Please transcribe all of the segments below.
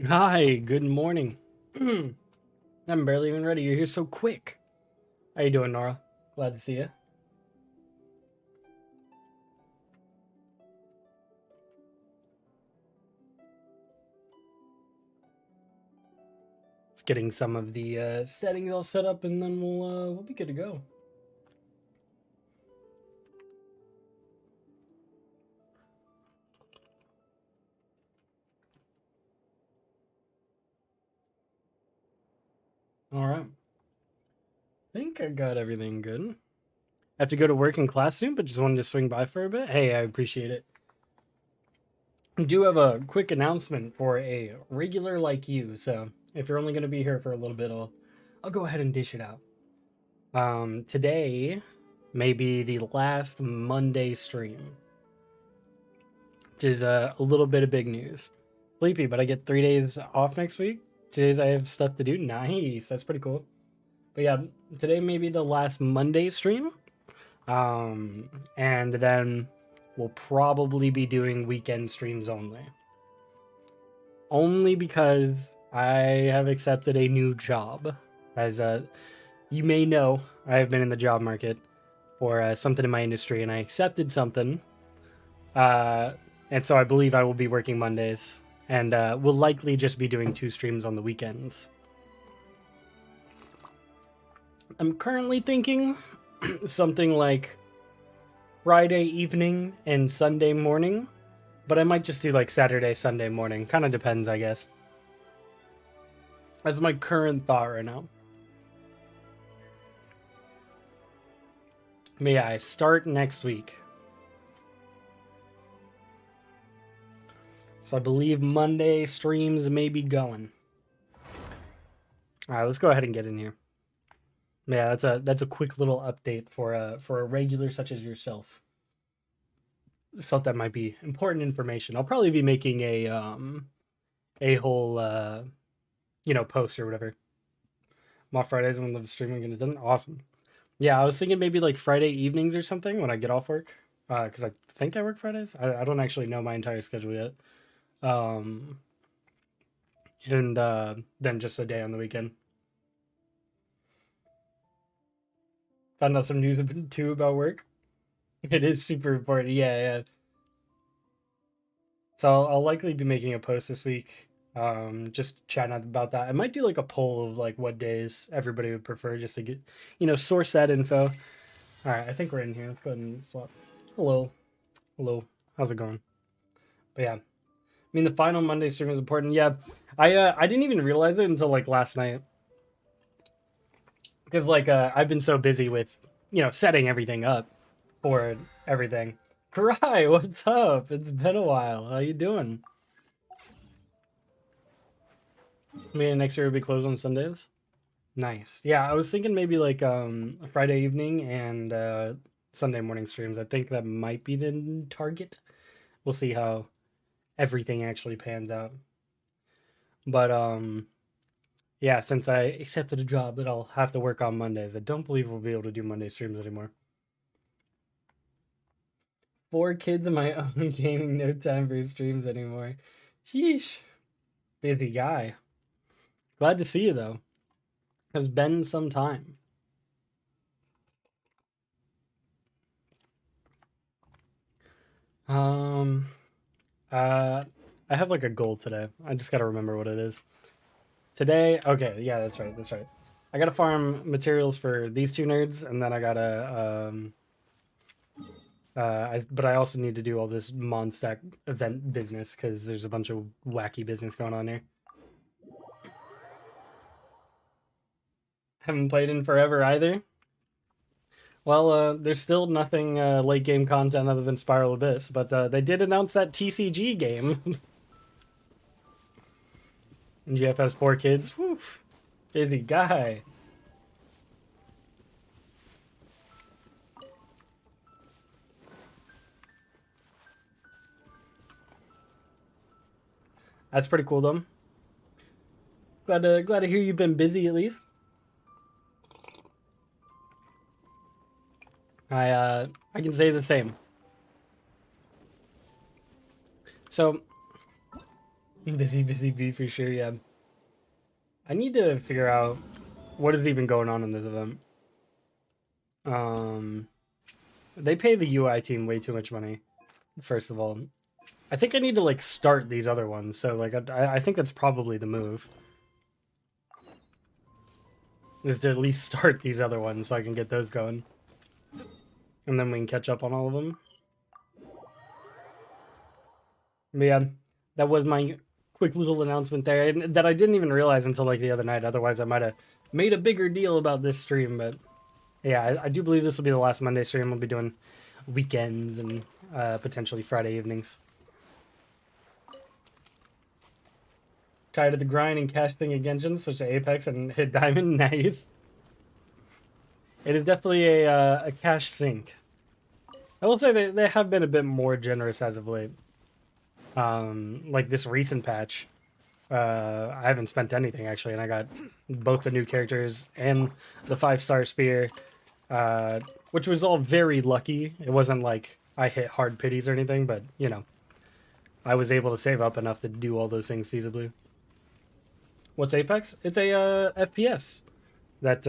Hi, good morning. I'm barely even ready. You're here so quick. How you doing, Nora? Glad to see you. Just getting some of the settings all set up, and then we'll be good to go. All right. Think I got everything good. I have to go to work in class soon, but just wanted to swing by for a bit. Hey, I appreciate it. I do have a quick announcement for a regular like you, so if you're only going to be here for a little bit, I'll go ahead and dish it out. Today may be the last Monday stream, which is a little bit of big news. Sleepy, but I get 3 days off next week. 2 days I have stuff to do. Nice, that's pretty cool. But yeah, today may be the last Monday stream. And then we'll probably be doing weekend streams only. Only because I have accepted a new job. As you may know, I have been in the job market for something in my industry, and I accepted something. And so I believe I will be working Mondays, and will likely just be doing 2 streams on the weekends. I'm currently thinking something like Friday evening and Sunday morning, but I might just do like Saturday, Sunday morning. Kind of depends, I guess. That's my current thought right now. But yeah, I start next week. So I believe Monday streams may be going. All right, let's go ahead and get in here. Yeah, that's a quick little update for a regular such as yourself. Felt that might be important information. I'll probably be making a whole post or whatever. I'm off Fridays when the streaming gonna done. Awesome. Yeah, I was thinking maybe like Friday evenings or something when I get off work. Because I think I work Fridays. I don't actually know my entire schedule yet. Um, and then just a day on the weekend. Found out some news too about work. It is super important. Yeah, yeah. So I'll likely be making a post this week. Just chatting about that. I might do like a poll of like what days everybody would prefer, just to get source that info. All right, I think we're in here. Let's go ahead and swap. Hello, hello. How's it going? But yeah, I mean the final Monday stream is important. Yeah, I didn't even realize it until like last night, because like I've been so busy with setting everything up for everything. Karai, what's up? It's been a while. How you doing? Maybe next year will be closed on Sundays. Nice. Yeah, I was thinking maybe like Friday evening and Sunday morning streams. I think that might be the target. We'll see how everything actually pans out. But yeah, since I accepted a job that I'll have to work on Mondays, I don't believe we'll be able to do Monday streams anymore. 4 kids of my own gaming, no time for streams anymore. Sheesh. Busy guy. Glad to see you though. Has been some time. Um uh I have like a goal today. I just gotta remember what it is. Today, okay, yeah, that's right, that's right. I gotta farm materials for these 2 nerds, and then I gotta but I also need to do all this Mondstadt event business because there's a bunch of wacky business going on here. Haven't played in forever either. Well, there's still nothing late game content other than Spiral Abyss, but they did announce that TCG game. And GF has 4 kids. Whew, busy guy. That's pretty cool, though. Glad to hear you've been busy at least. I can say the same. So Busy, busy bee for sure, yeah. I need to figure out what is even going on in this event. Um, they pay the UI team way too much money, first of all. I think I need to, like, start these other ones, so, like, I think that's probably the move. Is to at least start these other ones so I can get those going. And then we can catch up on all of them. But yeah, that was my quick little announcement there, and that I didn't even realize until like the other night. Otherwise, I might have made a bigger deal about this stream. But yeah, I do believe this will be the last Monday stream. We'll be doing weekends and potentially Friday evenings. Tired of the grind and casting a Genshin, switch to Apex and hit Diamond. Nice. It is definitely a cash sink. I will say they have been a bit more generous as of late. Like this recent patch, I haven't spent anything actually, and I got both the new characters and the 5-star spear, which was all very lucky. It wasn't like I hit hard pities or anything, but you know, I was able to save up enough to do all those things feasibly. What's Apex? It's a FPS that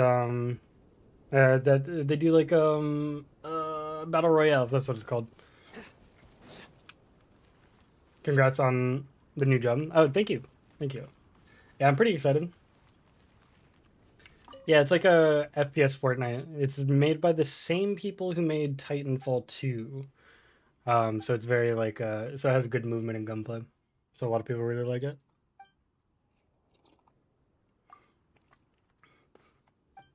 that they do like battle royales. That's what it's called. Congrats on the new job. Oh, thank you. Thank you. Yeah, I'm pretty excited. Yeah, it's like a FPS Fortnite. It's made by the same people who made Titanfall 2. So it's very like so it has good movement and gunplay. So a lot of people really like it.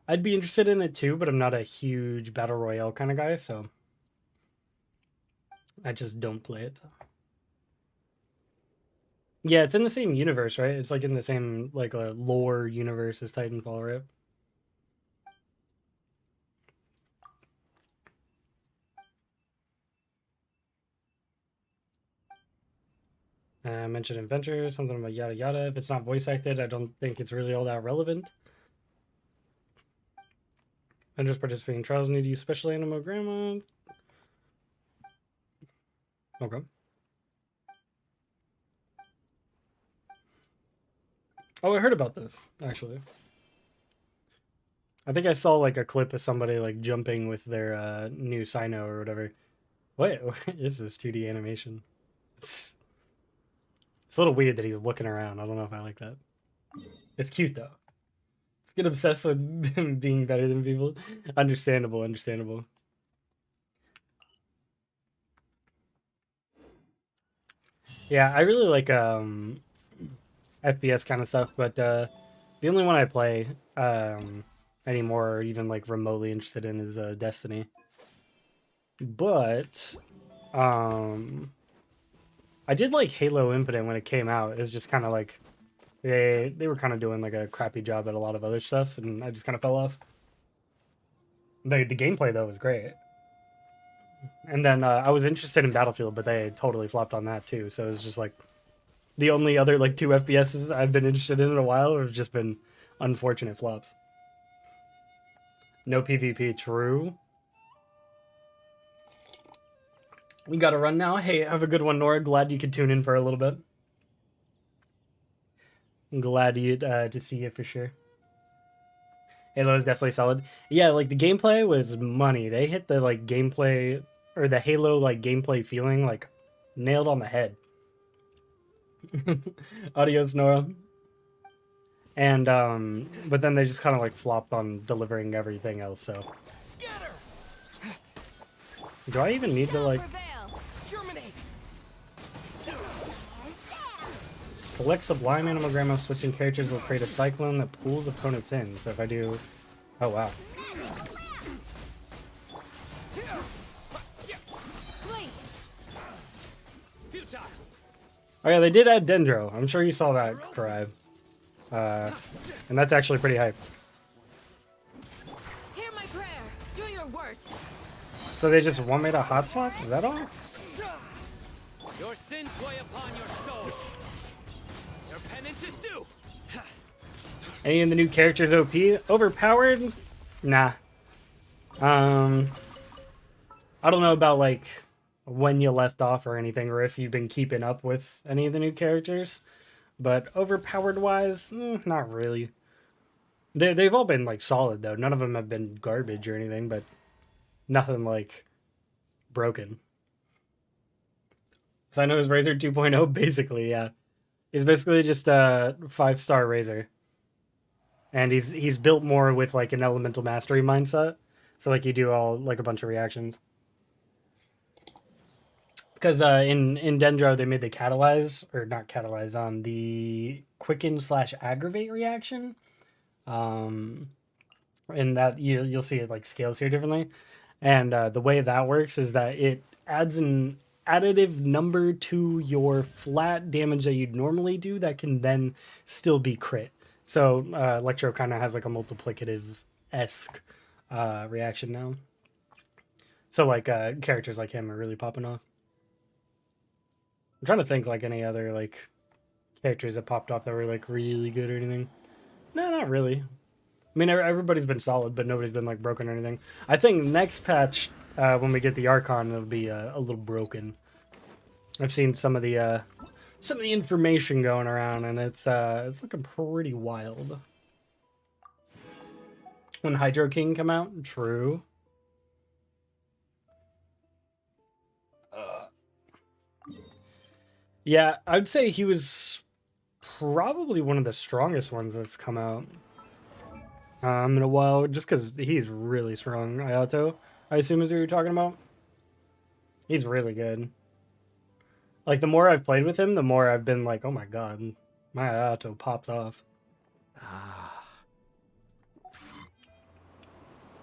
I'd be interested in it too, but I'm not a huge battle royale kind of guy, so I just don't play it. Yeah, it's in the same universe, right? It's like in the same like lore universe as Titanfall, right? I mentioned adventure, something about yada yada. If it's not voice acted, I don't think it's really all that relevant. And just participating in trials need to use special animal grandma. Okay. Oh, I heard about this, actually. I think I saw like a clip of somebody like jumping with their new Sino or whatever. What is this 2D animation? It's a little weird that he's looking around. I don't know if I like that. It's cute though. Let's get obsessed with being better than people. Understandable, understandable. Yeah, I really like FPS kind of stuff, but the only one I play anymore or even like remotely interested in is Destiny. But I did like Halo Infinite when it came out. It was just kind of like they were kind of doing like a crappy job at a lot of other stuff, and I just kind of fell off. The gameplay though was great. And then I was interested in Battlefield, but they totally flopped on that too. So it was just like the only other like 2 FPSs I've been interested in a while have just been unfortunate flops. No PvP, true. We got to run now. Hey, have a good one, Nora. Glad you could tune in for a little bit. I'm glad you to see you for sure. Halo is definitely solid. Yeah, like the gameplay was money. They hit the like gameplay or the Halo like gameplay feeling like nailed on the head. Adios, Nora. And but then they just kind of like flopped on delivering everything else. So, do I even need to like collect Sublime Animal switching characters will create a cyclone that pulls opponents in. So if I do, oh wow. Oh yeah, they did add Dendro. I'm sure you saw that, Karai. And that's actually pretty hype. Hear my prayer. Do your worst. So they just one made a hot swap? Is that all? Your sins weigh upon your soul. Your penance is due. Any of the new characters OP? Overpowered? Nah. I don't know about like when you left off or anything, or if you've been keeping up with any of the new characters. But overpowered wise, not really. They've all been like solid though. None of them have been garbage or anything, but nothing like broken. So I know his Razor 2.0 basically, yeah. He's basically just a 5-star Razor. And he's built more with like an elemental mastery mindset. So like you do all like a bunch of reactions. Because in Dendro they made the catalyze, or not catalyze, the quicken / aggravate reaction. And that you'll see it like scales here differently. And the way that works is that it adds an additive number to your flat damage that you'd normally do that can then still be crit. So Electro kind of has like a multiplicative-esque reaction now. So like characters like him are really popping off. I'm trying to think like any other like characters that popped off that were like really good or anything. No, not really. I mean, everybody's been solid, but nobody's been like broken or anything. I think next patch, when we get the Archon, it'll be a little broken. I've seen some of the information going around, and it's looking pretty wild. When Hydro King come out, true. Yeah, I'd say he was probably one of the strongest ones that's come out in a while, just because he's really strong. Ayato, I assume is who you're talking about. He's really good. Like, the more I've played with him, the more I've been like, oh my god, my Ayato pops off.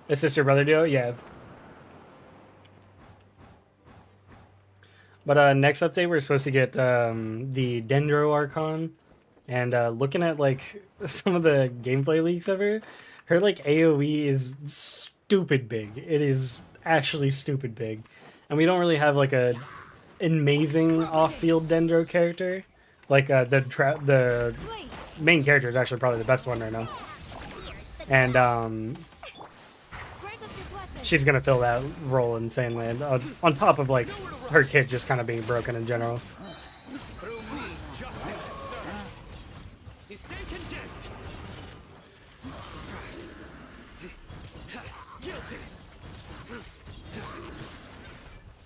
A sister brother duo? Yeah. But next update, we're supposed to get the Dendro Archon. And looking at like some of the gameplay leaks of her like AoE is stupid big. It is actually stupid big. And we don't really have like a amazing off-field Dendro character. Like the main character is actually probably the best one right now. And she's gonna fill that role insanely. And on top of like her kid just kind of being broken in general. Through me, justice is served. You stay condemned. Guilty.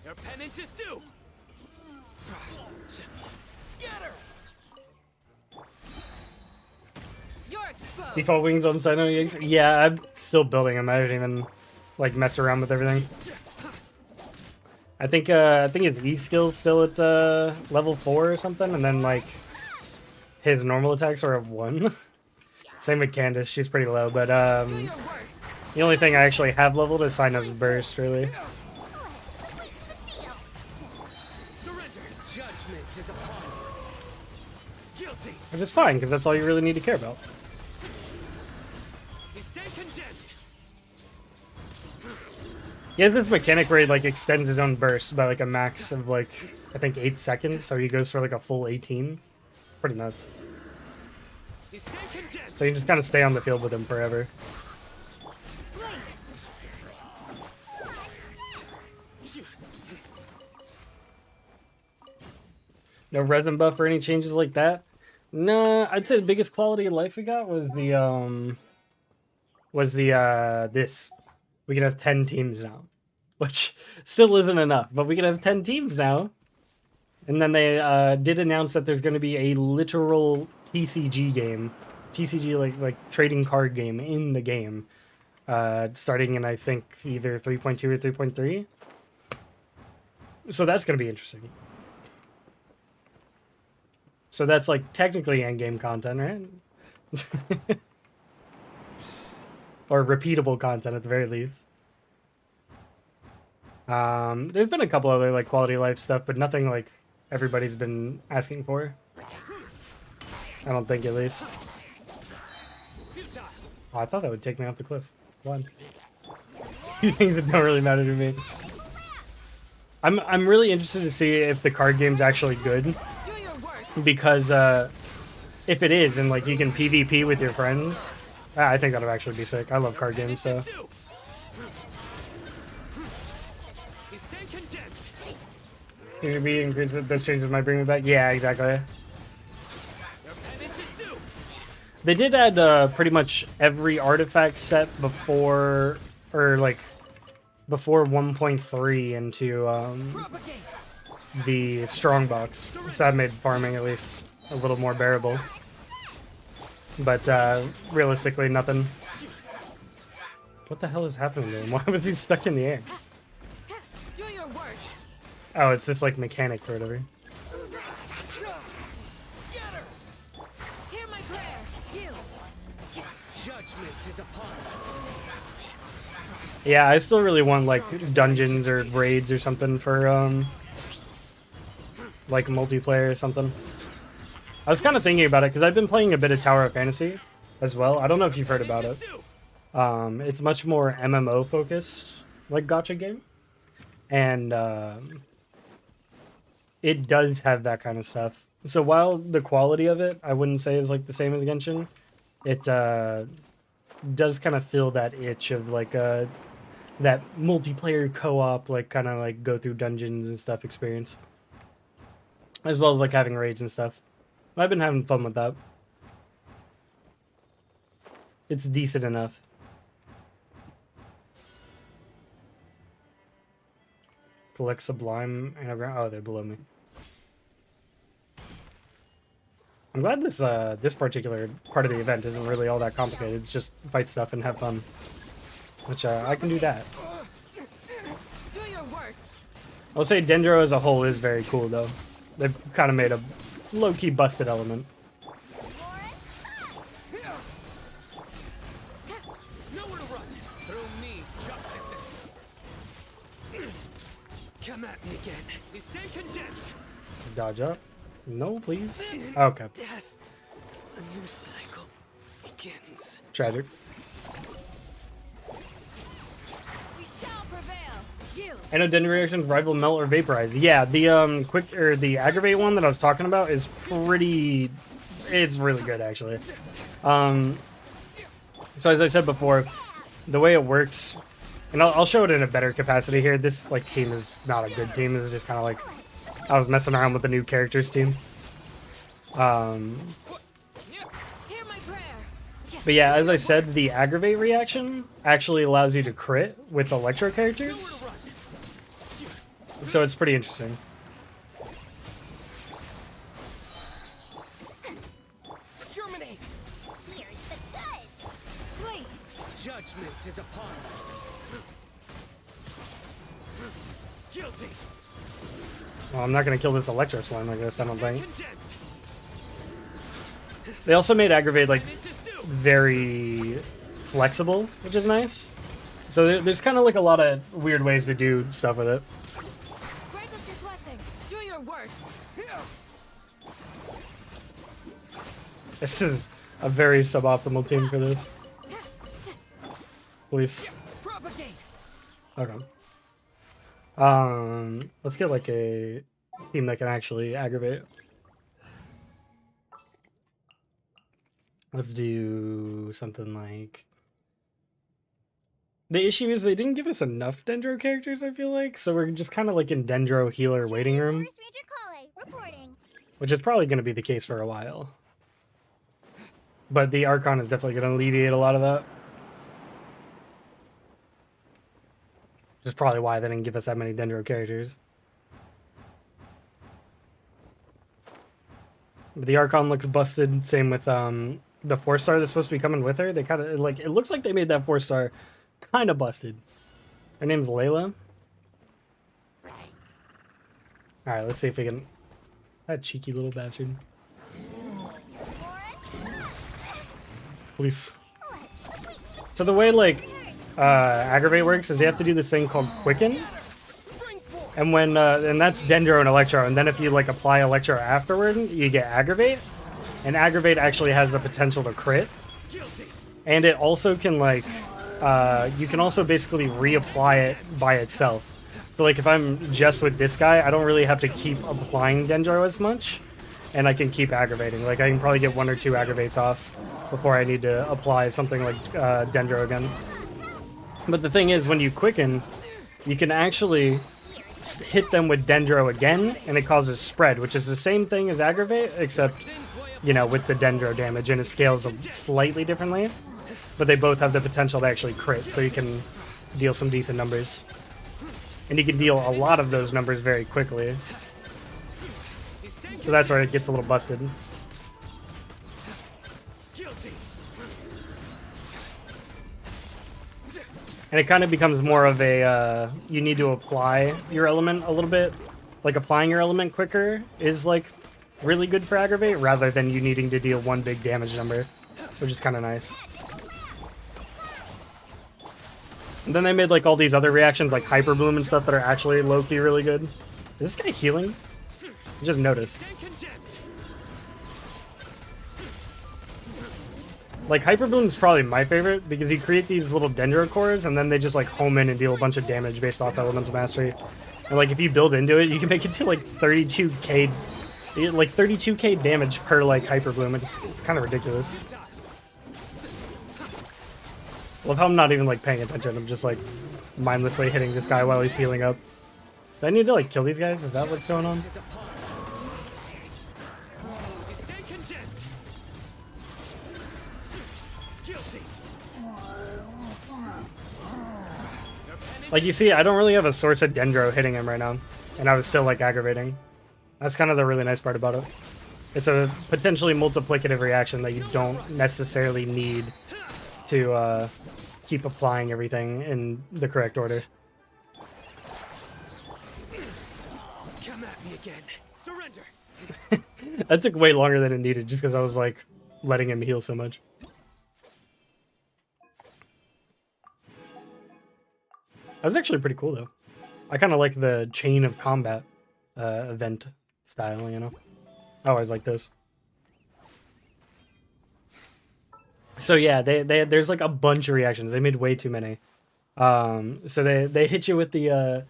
Your penance is due. Scatter. You're exposed. Default wings on Sino EX? Yeah, I'm still building them. I didn't even like mess around with everything. I think his E skill's still at level 4 or something, and then like his normal attacks are at 1. Same with Candace, she's pretty low, but Do your worst. the only thing I actually have leveled is Sino's Burst, really. Surrender. Judgment is upon you. Guilty. Which is fine, because that's all you really need to care about. You stay condemned. He has this mechanic where he like extends his own burst by like a max of like, I think 8 seconds, so he goes for like a full 18. Pretty nuts. You stay condemned. So you just kind of stay on the field with him forever. No resin buff or any changes like that? Nah, I'd say the biggest quality of life we got was this. We can have 10 teams now. Which still isn't enough, but we can have 10 teams now. And then they did announce that there's going to be a literal TCG game. TCG, like trading card game in the game. Starting in, I think, either 3.2 or 3.3. So that's going to be interesting. So that's like technically end-game content, right? Or repeatable content at the very least. There's been a couple other like quality of life stuff, but nothing like everybody's been asking for. I don't think, at least. Oh, I thought that would take me off the cliff. One. You things that don't really matter to me. I'm really interested to see if the card game's actually good. Do your worst. Because if it is, and like you can PvP with your friends, I think that'll actually be sick. I love card games, so. You stay condemned. PvP increase those changes might bring me back. Yeah, exactly. Your They did add pretty much every artifact set before, or like before 1.3 into Propagate. the strongbox, so that made farming at least a little more bearable. But realistically, nothing. What the hell is happening to him? Why was he stuck in the air? Do your worst. Oh, it's this like mechanic or whatever. Scatter. Hear my prayer. Yield. Judgment is upon Yeah, I still really want like dungeons or raids or something for like multiplayer or something. I was kind of thinking about it because I've been playing a bit of Tower of Fantasy as well. I don't know if you've heard about it. It's much more MMO focused, like gacha game, and it does have that kind of stuff. So while the quality of it, I wouldn't say is like the same as Genshin, it does kind of feel that itch of like that multiplayer co-op, like kind of like go through dungeons and stuff experience, as well as like having raids and stuff. I've been having fun with that. It's decent enough. Collect Sublime Anagram. Oh, they're below me. I'm glad this particular part of the event isn't really all that complicated. It's just fight stuff and have fun, which I can do that. Do your worst. I would say Dendro as a whole is very cool though. They've kind of made a low-key busted element. nowhere to run. Through me, justice is. Come at me again. You stay condemned. Dodge up. No, please. Okay. Death. A new cycle begins. Tragic. We shall prevail. Yield. I know Dendro reactions rival melt or vaporize. Yeah, the quick or the aggravate one that I was talking about is pretty. It's really good actually. So as I said before, the way it works, and I'll show it in a better capacity here. This like team is not a good team. This is just kind of like I was messing around with the new characters team. Hear my prayer. But yeah, as I said, the aggravate reaction actually allows you to crit with electro characters. So it's pretty interesting. Germinate. Here's the good. Flee. Judgment is upon me. Guilty. Well, I'm not gonna kill this electro slime like this, I don't think. Condemned. They also made aggravate like Vengeance is due. very flexible, which is nice. So there's kind of like a lot of weird ways to do stuff with it. Grant us your blessing. Do your worst. This is a very suboptimal team for this. Please. Propagate. Okay. Let's get like a team that can actually aggravate. Let's do something like. The issue is they didn't give us enough Dendro characters, I feel like, so we're just kind of like in Dendro healer waiting room, Reporting. which is probably going to be the case for a while. But the Archon is definitely going to alleviate a lot of that. Which is probably why they didn't give us that many Dendro characters. But the Archon looks busted. Same with the 4-star that's supposed to be coming with her. They kind of like, it looks like they made that 4-star kind of busted. Her name's Layla. All right, let's see if we can. That cheeky little bastard. Please. So the way like aggravate works is you have to do this thing called quicken, and when and that's Dendro and Electro, and then if you like apply Electro afterward, you get aggravate, and aggravate actually has the potential to crit, and it also can like you can also basically reapply it by itself. So like if I'm just with this guy, I don't really have to keep applying Dendro as much, and I can keep aggravating. Like I can probably get 1 or 2 aggravates off before I need to apply something like Dendro again. But the thing is, when you quicken, you can actually hit them with Dendro again, and it causes spread, which is the same thing as aggravate, except you know, with the Dendro damage, and it scales them slightly differently, but they both have the potential to actually crit, so you can deal some decent numbers. And you can deal a lot of those numbers very quickly. So that's where it gets a little busted. And it kind of becomes more of a, you need to apply your element a little bit. Like, applying your element quicker is, like, really good for aggravate, rather than you needing to deal one big damage number, which is kind of nice. And then they made, like, all these other reactions, like Hyper Bloom and stuff, that are actually low-key really good. Is this guy healing? I just noticed. Like, Hyper Bloom is probably my favorite, because you create these little Dendro cores, and then they just, like, home in and deal a bunch of damage based off Elemental Mastery. And, like, if you build into it, you can make it to, like, 32k, like, 32k damage per, like, Hyper Bloom. It's kind of ridiculous. Love how I'm not even, like, paying attention. I'm just, like, mindlessly hitting this guy while he's healing up. Do I need to, like, kill these guys? Is that what's going on? Like, you see, I don't really have a source of Dendro hitting him right now, and I was still, like, aggravating. That's kind of the really nice part about it. It's a potentially multiplicative reaction that you don't necessarily need to keep applying everything in the correct order. Come at me again. Surrender. That took way longer than it needed, just because I was, like, letting him heal so much. That was actually pretty cool, though. I kind of like the chain of combat event style, you know? I always like those. So yeah, there's like a bunch of reactions. They made way too many. So they hit you with the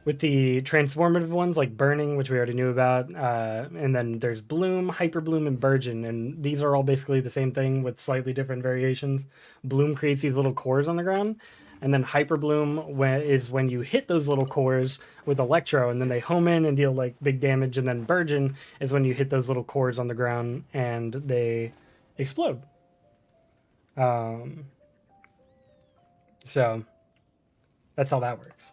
transformative ones, like Burning, which we already knew about. And then there's Bloom, Hyper Bloom, and Burgeon. And these are all basically the same thing with slightly different variations. Bloom creates these little cores on the ground. And then Hyper Bloom is when you hit those little cores with Electro, and then they home in and deal like big damage. And then Burgeon is when you hit those little cores on the ground and they explode. So that's how that works.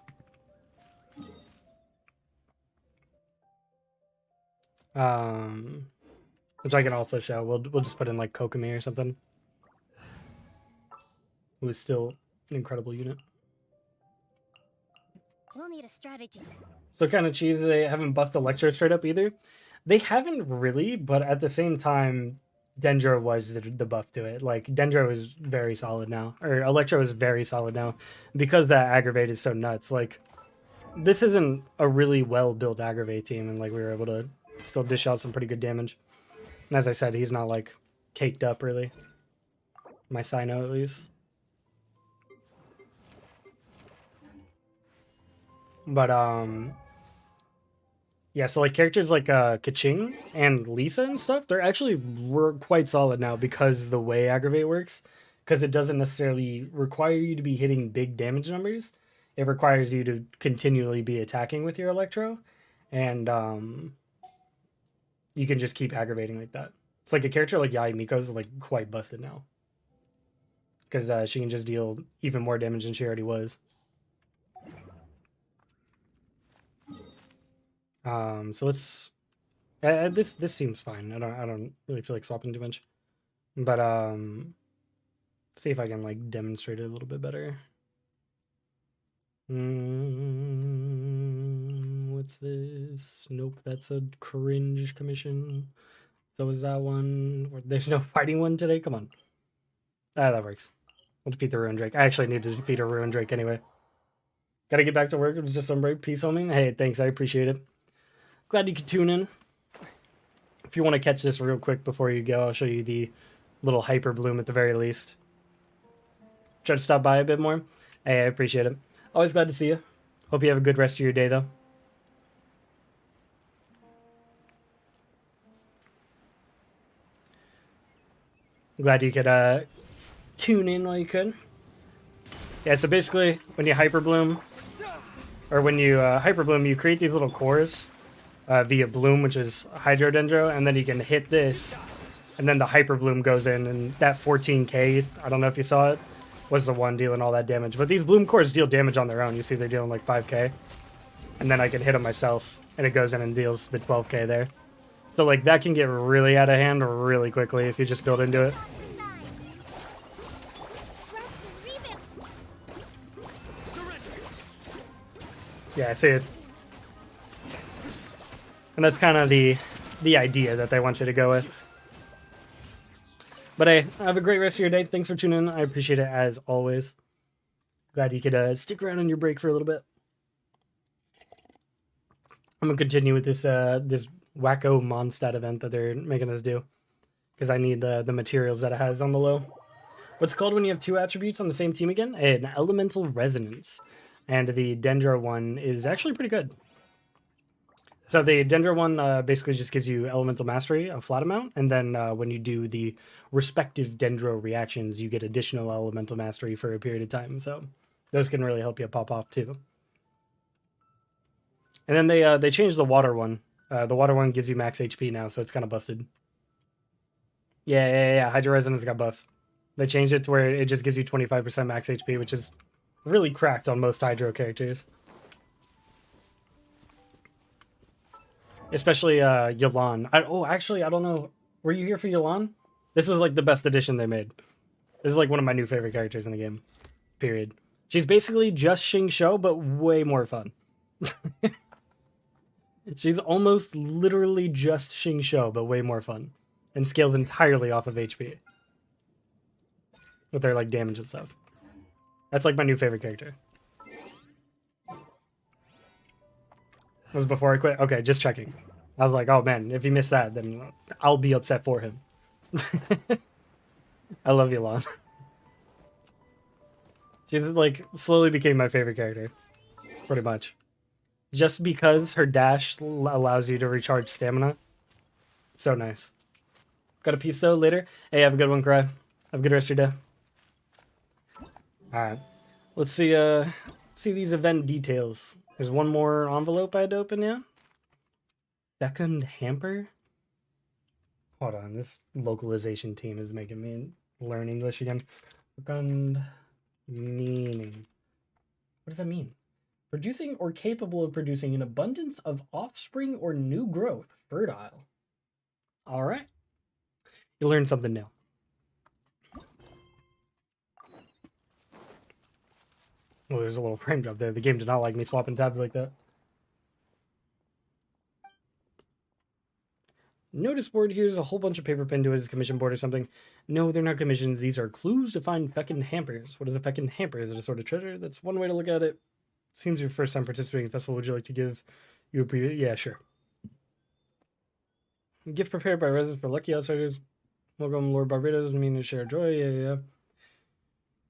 Which I can also show. We'll just put in like Kokomi or something. Who is still an incredible unit. We'll need a strategy. So kind of cheesy. They haven't buffed Electro straight up either. They haven't really, but at the same time, Dendro was the buff to it. Like, Dendro is very solid now. Or Electro is very solid now. Because that Aggravate is so nuts. Like, this isn't a really well-built Aggravate team, and, like, we were able to still dish out some pretty good damage. And as I said, he's not, like, caked up, really. My Sino, at least. But, yeah, so, like, characters like Kaching and Lisa and stuff, they're actually quite solid now because the way Aggravate works. Because it doesn't necessarily require you to be hitting big damage numbers. It requires you to continually be attacking with your Electro. And you can just keep aggravating like that. It's like a character like Yai Miko's like quite busted now. Because she can just deal even more damage than she already was. So let's this seems fine. I don't really feel like swapping too much, but see if I can like demonstrate it a little bit better. What's this? Nope, that's a cringe commission. So is that one? There's no fighting one today. Come on, that works. We'll defeat the Ruin Drake. I actually need to defeat a Ruin Drake anyway. Gotta get back to work. It was just some break. Peace, homie. Hey, thanks. I appreciate it. Glad you could tune in. If you want to catch this real quick before you go, I'll show you the little Hyper Bloom at the very least. Try to stop by a bit more. Hey, I appreciate it. Always glad to see you. Hope you have a good rest of your day, though. Glad you could tune in while you could. Yeah, so basically, when you Hyper Bloom, or when you Hyper Bloom, you create these little cores via Bloom, which is Hydro Dendro, and then you can hit this And then the Hyper Bloom goes in, and that 14k, I don't know if you saw it, was the one dealing all that damage. But these Bloom cores deal damage on their own. You see they're dealing like 5k. And then I can hit them myself, and it goes in and deals the 12k there. So like that can get really out of hand really quickly if you just build into it. Yeah, I see it. And that's kind of the idea that they want you to go with. But hey, have a great rest of your day. Thanks for tuning in. I appreciate it as always. Glad you could stick around on your break for a little bit. I'm gonna continue with this this wacko Mondstadt event that they're making us do, because I need the materials that it has on the low. What's it called when you have two attributes on the same team again? An elemental resonance, and the Dendra one is actually pretty good. So the Dendra one basically just gives you elemental mastery, a flat amount, and then when you do the respective Dendro reactions, you get additional elemental mastery for a period of time. So those can really help you pop off too. And then they changed the water one. The water one gives you max HP now, so it's kind of busted. Yeah. Hydro Resonance got buffed. They changed it to where it just gives you 25% max HP, which is really cracked on most Hydro characters. Especially Yelan. Actually, I don't know. Were you here for Yelan? This was like the best addition they made. This is like one of my new favorite characters in the game. Period. She's basically just Xing Shou, but way more fun. She's almost literally just Xing Shou, but way more fun. And scales entirely off of HP. With their like damage and stuff. That's like my new favorite character. Was it before I quit? Okay, just checking. I was like, oh man, if he missed that, then I'll be upset for him. I love Yelan. She's like slowly became my favorite character. Pretty much. Just because her dash allows you to recharge stamina. So nice. Got a piece though later. Hey, have a good one, Cry. Have a good rest of your day. Alright. Let's see these event details. There's one more envelope I had to open, yeah? Beckoned hamper? Hold on, this localization team is making me learn English again. Beckoned meaning. What does that mean? Producing or capable of producing an abundance of offspring or new growth. Fertile. Alright. You learned something new. Oh, there's a little frame drop there. The game did not like me swapping tabs like that. Notice board, here's a whole bunch of paper pinned to it as a commission board or something. No, they're not commissions. These are clues to find feckin' hampers. What is a feckin' hamper? Is it a sort of treasure? That's one way to look at it. Seems your first time participating in the festival. Would you like to give you a preview? Yeah, sure. Gift prepared by residents for lucky outsiders. Welcome, Lord Barbados. Mean to share joy. Yeah.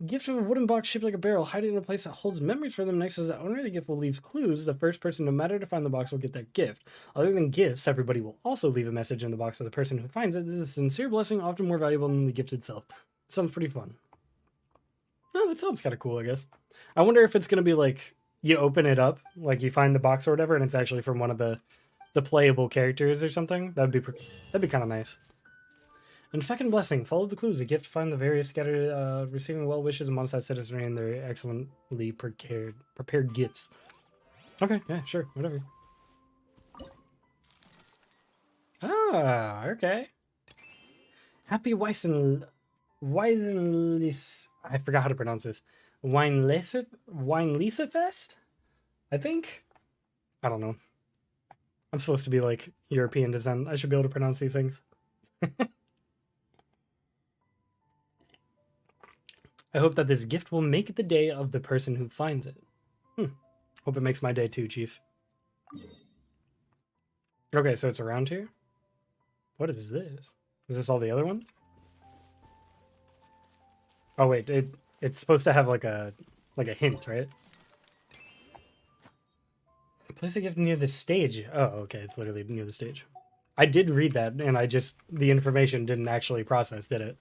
Gift from a wooden box shaped like a barrel. Hide it in a place that holds memories for them. Next as the owner of the gift will leave clues. The first person, no matter to find the box, will get that gift. Other than gifts, everybody will also leave a message in the box of the person who finds it. This is a sincere blessing, often more valuable than the gift itself. Sounds pretty fun. Oh, that sounds kind of cool, I guess. I wonder if it's going to be like, you open it up, like you find the box or whatever, and it's actually from one of the playable characters or something. That'd be kind of nice. And feckin' blessing. Follow the clues. A gift to find the various scattered, receiving well wishes amongst that citizenry and their excellently prepared gifts. Okay, yeah, sure, whatever. Ah, okay. Happy Weisenlis. I forgot how to pronounce this. Weinlese Fest? I think? I don't know. I'm supposed to be like European descent. I should be able to pronounce these things. I hope that this gift will make the day of the person who finds it. Hope it makes my day too, Chief. Okay, so it's around here? What is this? Is this all the other ones? Oh wait, it's supposed to have like a hint, right? Place a gift near the stage. Oh, okay, it's literally near the stage. I did read that, and the information didn't actually process, did it?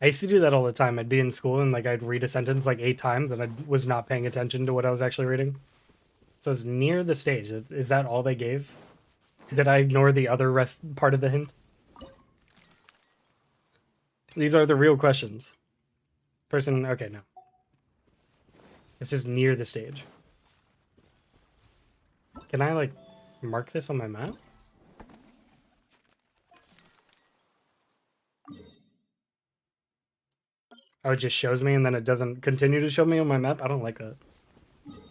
I used to do that all the time. I'd be in school and like I'd read a sentence like 8 times and I was not paying attention to what I was actually reading. So it's near the stage. Is that all they gave? Did I ignore the other rest part of the hint? These are the real questions. Person, okay, no. It's just near the stage. Can I like mark this on my map? Oh, it just shows me and then it doesn't continue to show me on my map? I don't like that.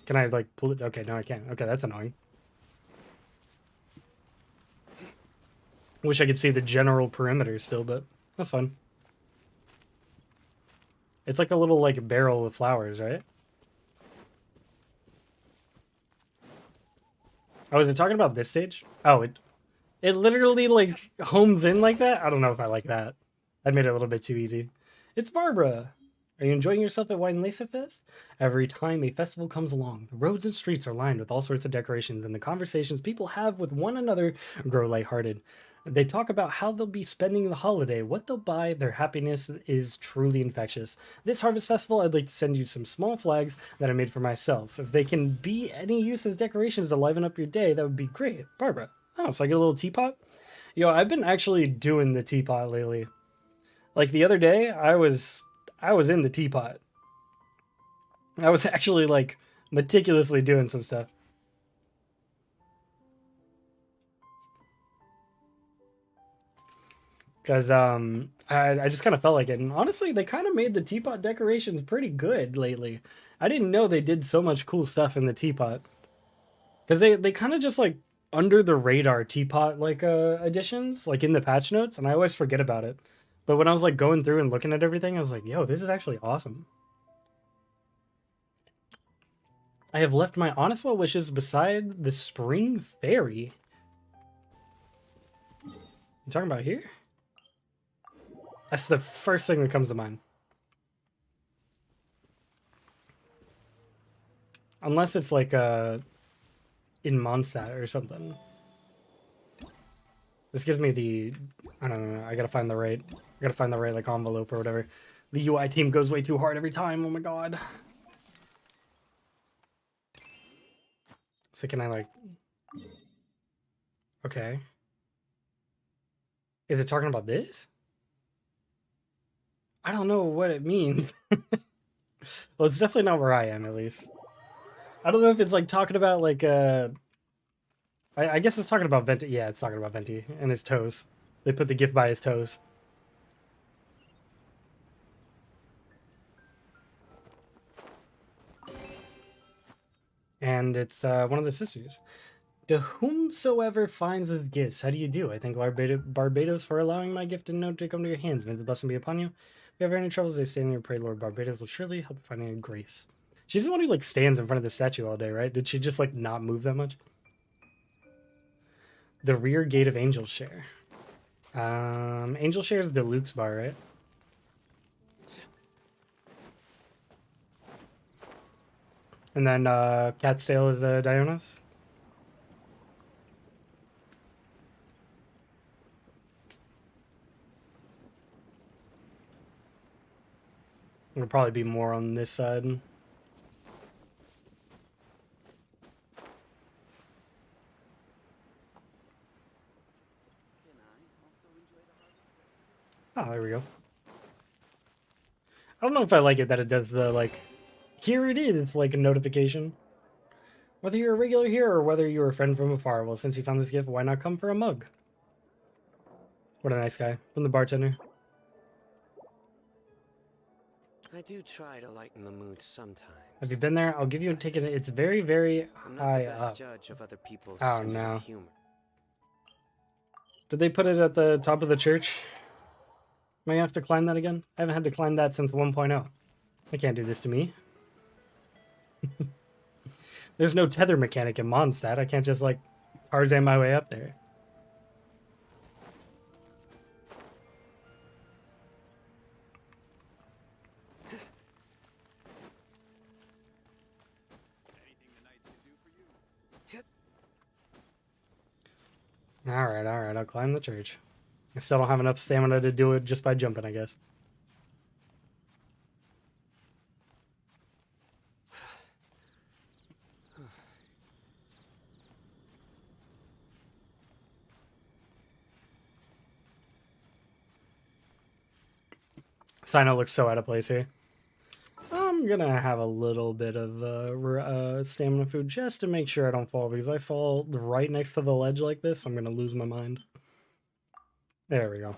Can I like pull it? Okay, no, I can't. Okay, that's annoying. Wish I could see the general perimeter still, but that's fine. It's like a little like barrel with flowers, right? Oh, is it talking about this stage? Oh, it literally like homes in like that? I don't know if I like that. That made it a little bit too easy. It's Barbara. Are you enjoying yourself at Wine Lace Fest? Every time a festival comes along, the roads and streets are lined with all sorts of decorations, and the conversations people have with one another grow lighthearted. They talk about how they'll be spending the holiday, what they'll buy, their happiness is truly infectious. This Harvest Festival, I'd like to send you some small flags that I made for myself. If they can be any use as decorations to liven up your day, that would be great. Barbara. Oh, so I get a little teapot? Yo, I've been actually doing the teapot lately. Like the other day, I was in the teapot. I was actually like meticulously doing some stuff. Because I just kind of felt like it. And honestly, they kind of made the teapot decorations pretty good lately. I didn't know they did so much cool stuff in the teapot. Because they kind of just like under the radar teapot like additions, like in the patch notes, and I always forget about it. But when I was like going through and looking at everything, I was like, yo, this is actually awesome. I have left my honest well wishes beside the spring fairy. You talking about here? That's the first thing that comes to mind. Unless it's like in Mondstadt or something. This gives me the, I don't know, I gotta find the right like envelope or whatever. The UI team goes way too hard every time, oh my god. So can I like, okay. Is it talking about this? I don't know what it means. Well, it's definitely not where I am, at least. I don't know if it's like talking about like I guess it's talking about Venti. Yeah, it's talking about Venti and his toes. They put the gift by his toes. And it's one of the sisters. To whomsoever finds his gifts, how do you do? I thank Barbados for allowing my gift and note to come to your hands. May the blessing be upon you. If you have any troubles, they stand in your pray, Lord Barbados will surely help finding grace. She's the one who like stands in front of the statue all day, right? Did she just like not move that much? The rear gate of Angel Share. Angel Share is the Luke's bar, right? And then Cat's Tail is the Dionis. It'll probably be more on this side. Oh, there we go. I don't know if I like it that it does the, like, here it is, like a notification. Whether you're a regular here or whether you're a friend from afar, well, since you found this gift, why not come for a mug? What a nice guy. From the bartender. I do try to lighten the mood sometimes. Have you been there? I'll give you a ticket. It's very, very high up. Judge of other people's Oh, sense no. of humor. Did they put it at the top of the church? Am I gonna have to climb that again? I haven't had to climb that since 1.0. They can't do this to me. There's no tether mechanic in Mondstadt. I can't just, like, Tarzan my way up there. Alright, I'll climb the church. I still don't have enough stamina to do it just by jumping, I guess. Sino looks so out of place here. I'm gonna have a little bit of stamina food just to make sure I don't fall, because I fall right next to the ledge like this, I'm gonna lose my mind. There we go.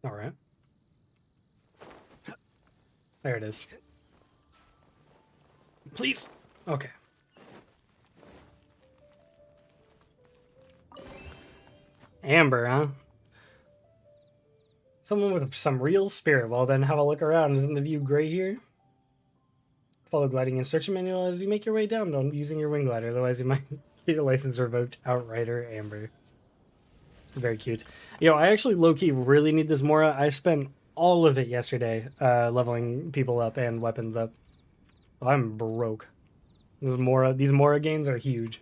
All right. There it is. Please. Okay. Amber, huh? Someone with some real spirit. Well, then have a look around. Isn't the view great here? Follow gliding instruction manual as you make your way down using your wing glider. Otherwise, you might get your license revoked. Outrider Amber. Very cute. Yo, I actually low-key really need this Mora. I spent all of it yesterday leveling people up and weapons up. I'm broke. These Mora gains are huge.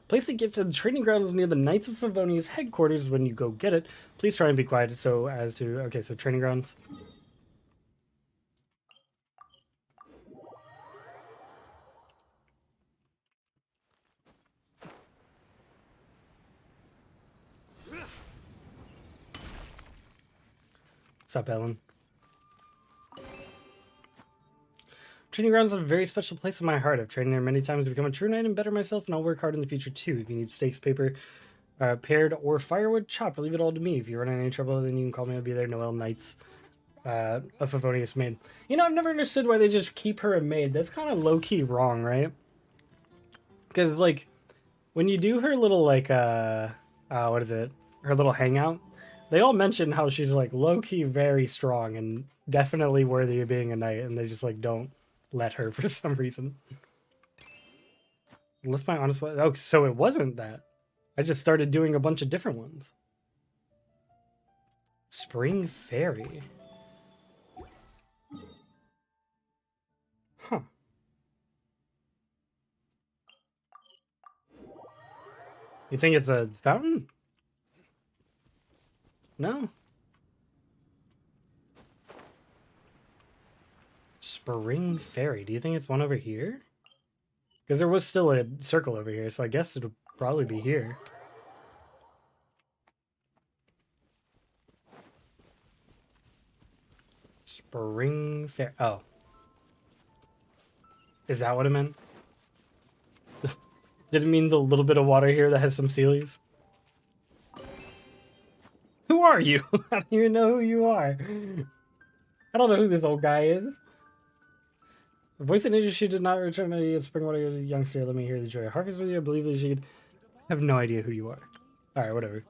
Place the gift at the training grounds near the Knights of Favonia's headquarters when you go get it. Please try and be quiet so as to... Okay, so training grounds. What's up, Ellen? Training grounds are a very special place in my heart. I've trained there many times to become a true knight and better myself, and I'll work hard in the future too. If you need stakes paper paired or firewood chopped, leave it all to me. If you run into any trouble, then you can call me. I'll be there. Noelle Knights of Favonius maid. You know, I've never understood why they just keep her a maid. That's kind of low-key wrong, right? Because, like, when you do her little, like, what is it? Her little hangout, they all mention how she's, like, low-key very strong and definitely worthy of being a knight, and they just, like, don't let her for some reason. Lift my honest... Oh, so it wasn't that. I just started doing a bunch of different ones. Spring Fairy. Huh. You think it's a fountain? No. Spring Fairy. Do you think it's one over here? Because there was still a circle over here, so I guess it'll probably be here. Spring Fair. Oh. Is that what it meant? Did it mean the little bit of water here that has some sealies? Who are you? I don't even know who you are. I don't know who this old guy is. The voice in nature, she did not return to Springwater youngster. Let me hear the joy of harvest with you. I believe that she could have no idea who you are. Alright, whatever.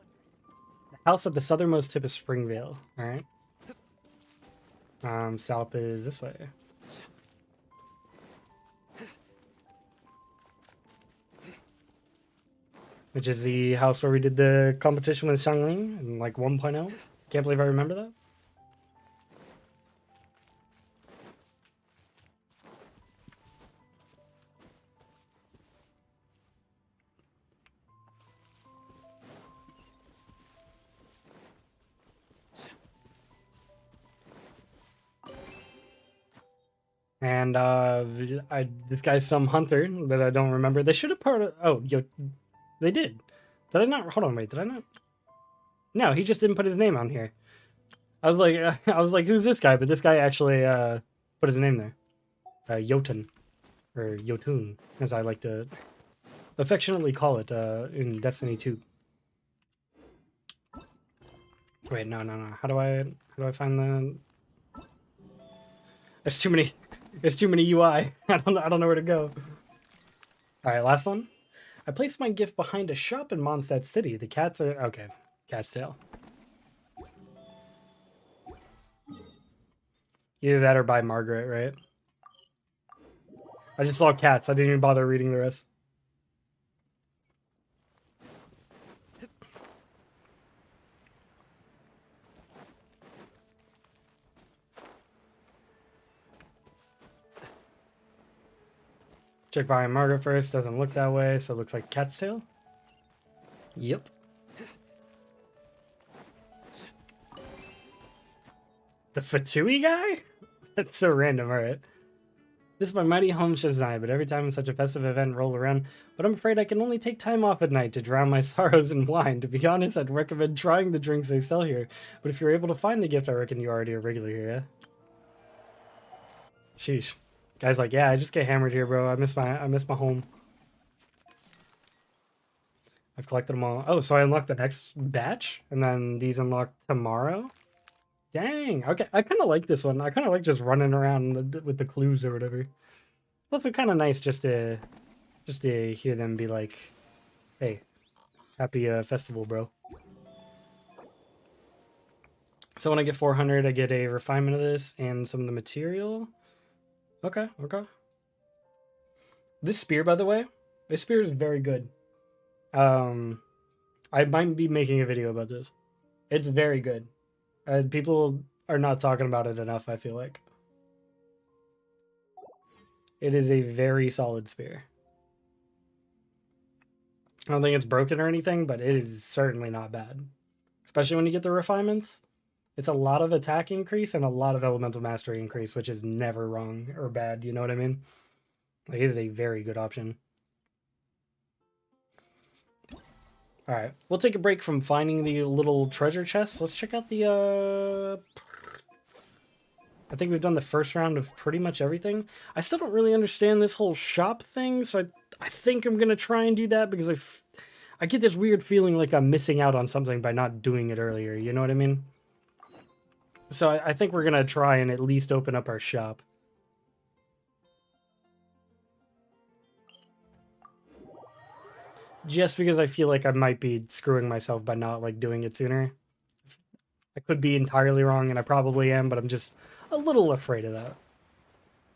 The house at the southernmost tip of Springvale. Alright. South is this way. Which is the house where we did the competition with Xiangling in like 1.0. Can't believe I remember that. And this guy's some hunter that I don't remember. They should have part of... Oh, yo, they did. Did I not? Hold on, wait. Did I not? No, he just didn't put his name on here. I was like, who's this guy? But this guy actually put his name there. Jotun, or Jotun, as I like to affectionately call it in Destiny 2. Wait, no. How do I find the? There's too many. There's too many UI. I don't know where to go. All right, last one. I placed my gift behind a shop in Mondstadt City. The cats are... Okay, cat's tail. Either that or by Margaret, right? I just saw cats. I didn't even bother reading the rest. Check behind Margaret first. Doesn't look that way, so it looks like cat's tail. Yep. The Fatui guy? That's so random, alright. This is my mighty home Shazai, but every time such a festive event rolls around, but I'm afraid I can only take time off at night to drown my sorrows in wine. To be honest, I'd recommend trying the drinks they sell here, but if you're able to find the gift, I reckon you're already a regular here, yeah? Sheesh. Guy's like, yeah, I just get hammered here, bro. I miss my home. I've collected them all. Oh, so I unlocked the next batch, and then these unlock tomorrow? Dang, okay. I kind of like this one. I kind of like just running around with the clues or whatever. It's also kind of nice just to hear them be like, hey, happy festival, bro. So when I get 400, I get a refinement of this and some of the material. Okay, okay. This spear, by the way, this spear is very good. I might be making a video about this. It's very good. People are not talking about it enough, I feel like. It is a very solid spear. I don't think it's broken or anything, but it is certainly not bad. Especially when you get the refinements. It's a lot of attack increase and a lot of elemental mastery increase, which is never wrong or bad, you know what I mean? Like, it is a very good option. Alright, we'll take a break from finding the little treasure chests. Let's check out the, I think we've done the first round of pretty much everything. I still don't really understand this whole shop thing, so I think I'm going to try and do that because I get this weird feeling like I'm missing out on something by not doing it earlier, you know what I mean? So I think we're going to try and at least open up our shop. Just because I feel like I might be screwing myself by not like doing it sooner. I could be entirely wrong, and I probably am, but I'm just a little afraid of that.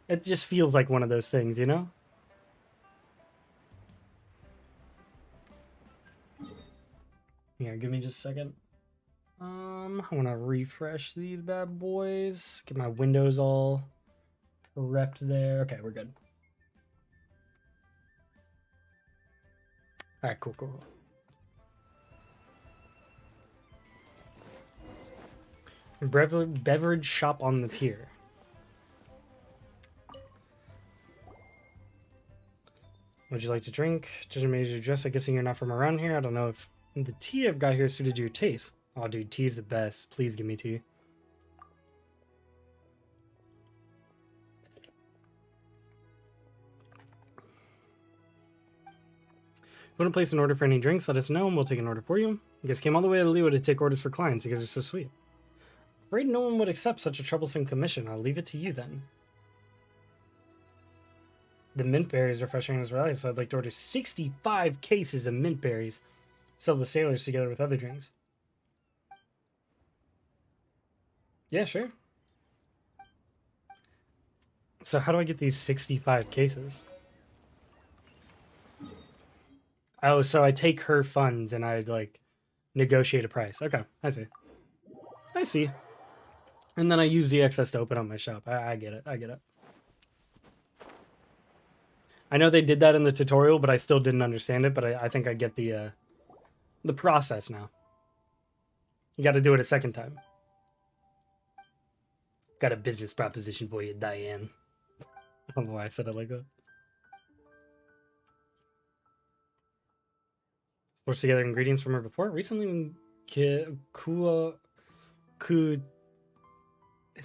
It just feels like one of those things, you know? Here, give me just a second. I want to refresh these bad boys. Get my windows all prepped there. Okay, we're good. All right, cool, cool. Beverage shop on the pier. Would you like to drink? Judging made you dress. I'm guessing you're not from around here. I don't know if the tea I've got here suited your taste. Oh, dude, tea's the best. Please give me tea. If you want to place an order for any drinks, let us know and we'll take an order for you. You guys came all the way to Leo to take orders for clients. You guys are so sweet. Afraid no one would accept such a troublesome commission. I'll leave it to you then. The mint berries are refreshing as well, so I'd like to order 65 cases of mint berries. Sell the sailors together with other drinks. Yeah, sure. So how do I get these 65 cases? Oh, so I take her funds and I like negotiate a price. Okay, I see. I see. And then I use the excess to open up my shop. I get it. I get it. I know they did that in the tutorial, but I still didn't understand it. But I think I get the process now. You got to do it a second time. Got a business proposition for you, Diane. I don't know why I said it like that. Forced together ingredients from her report. Recently, it's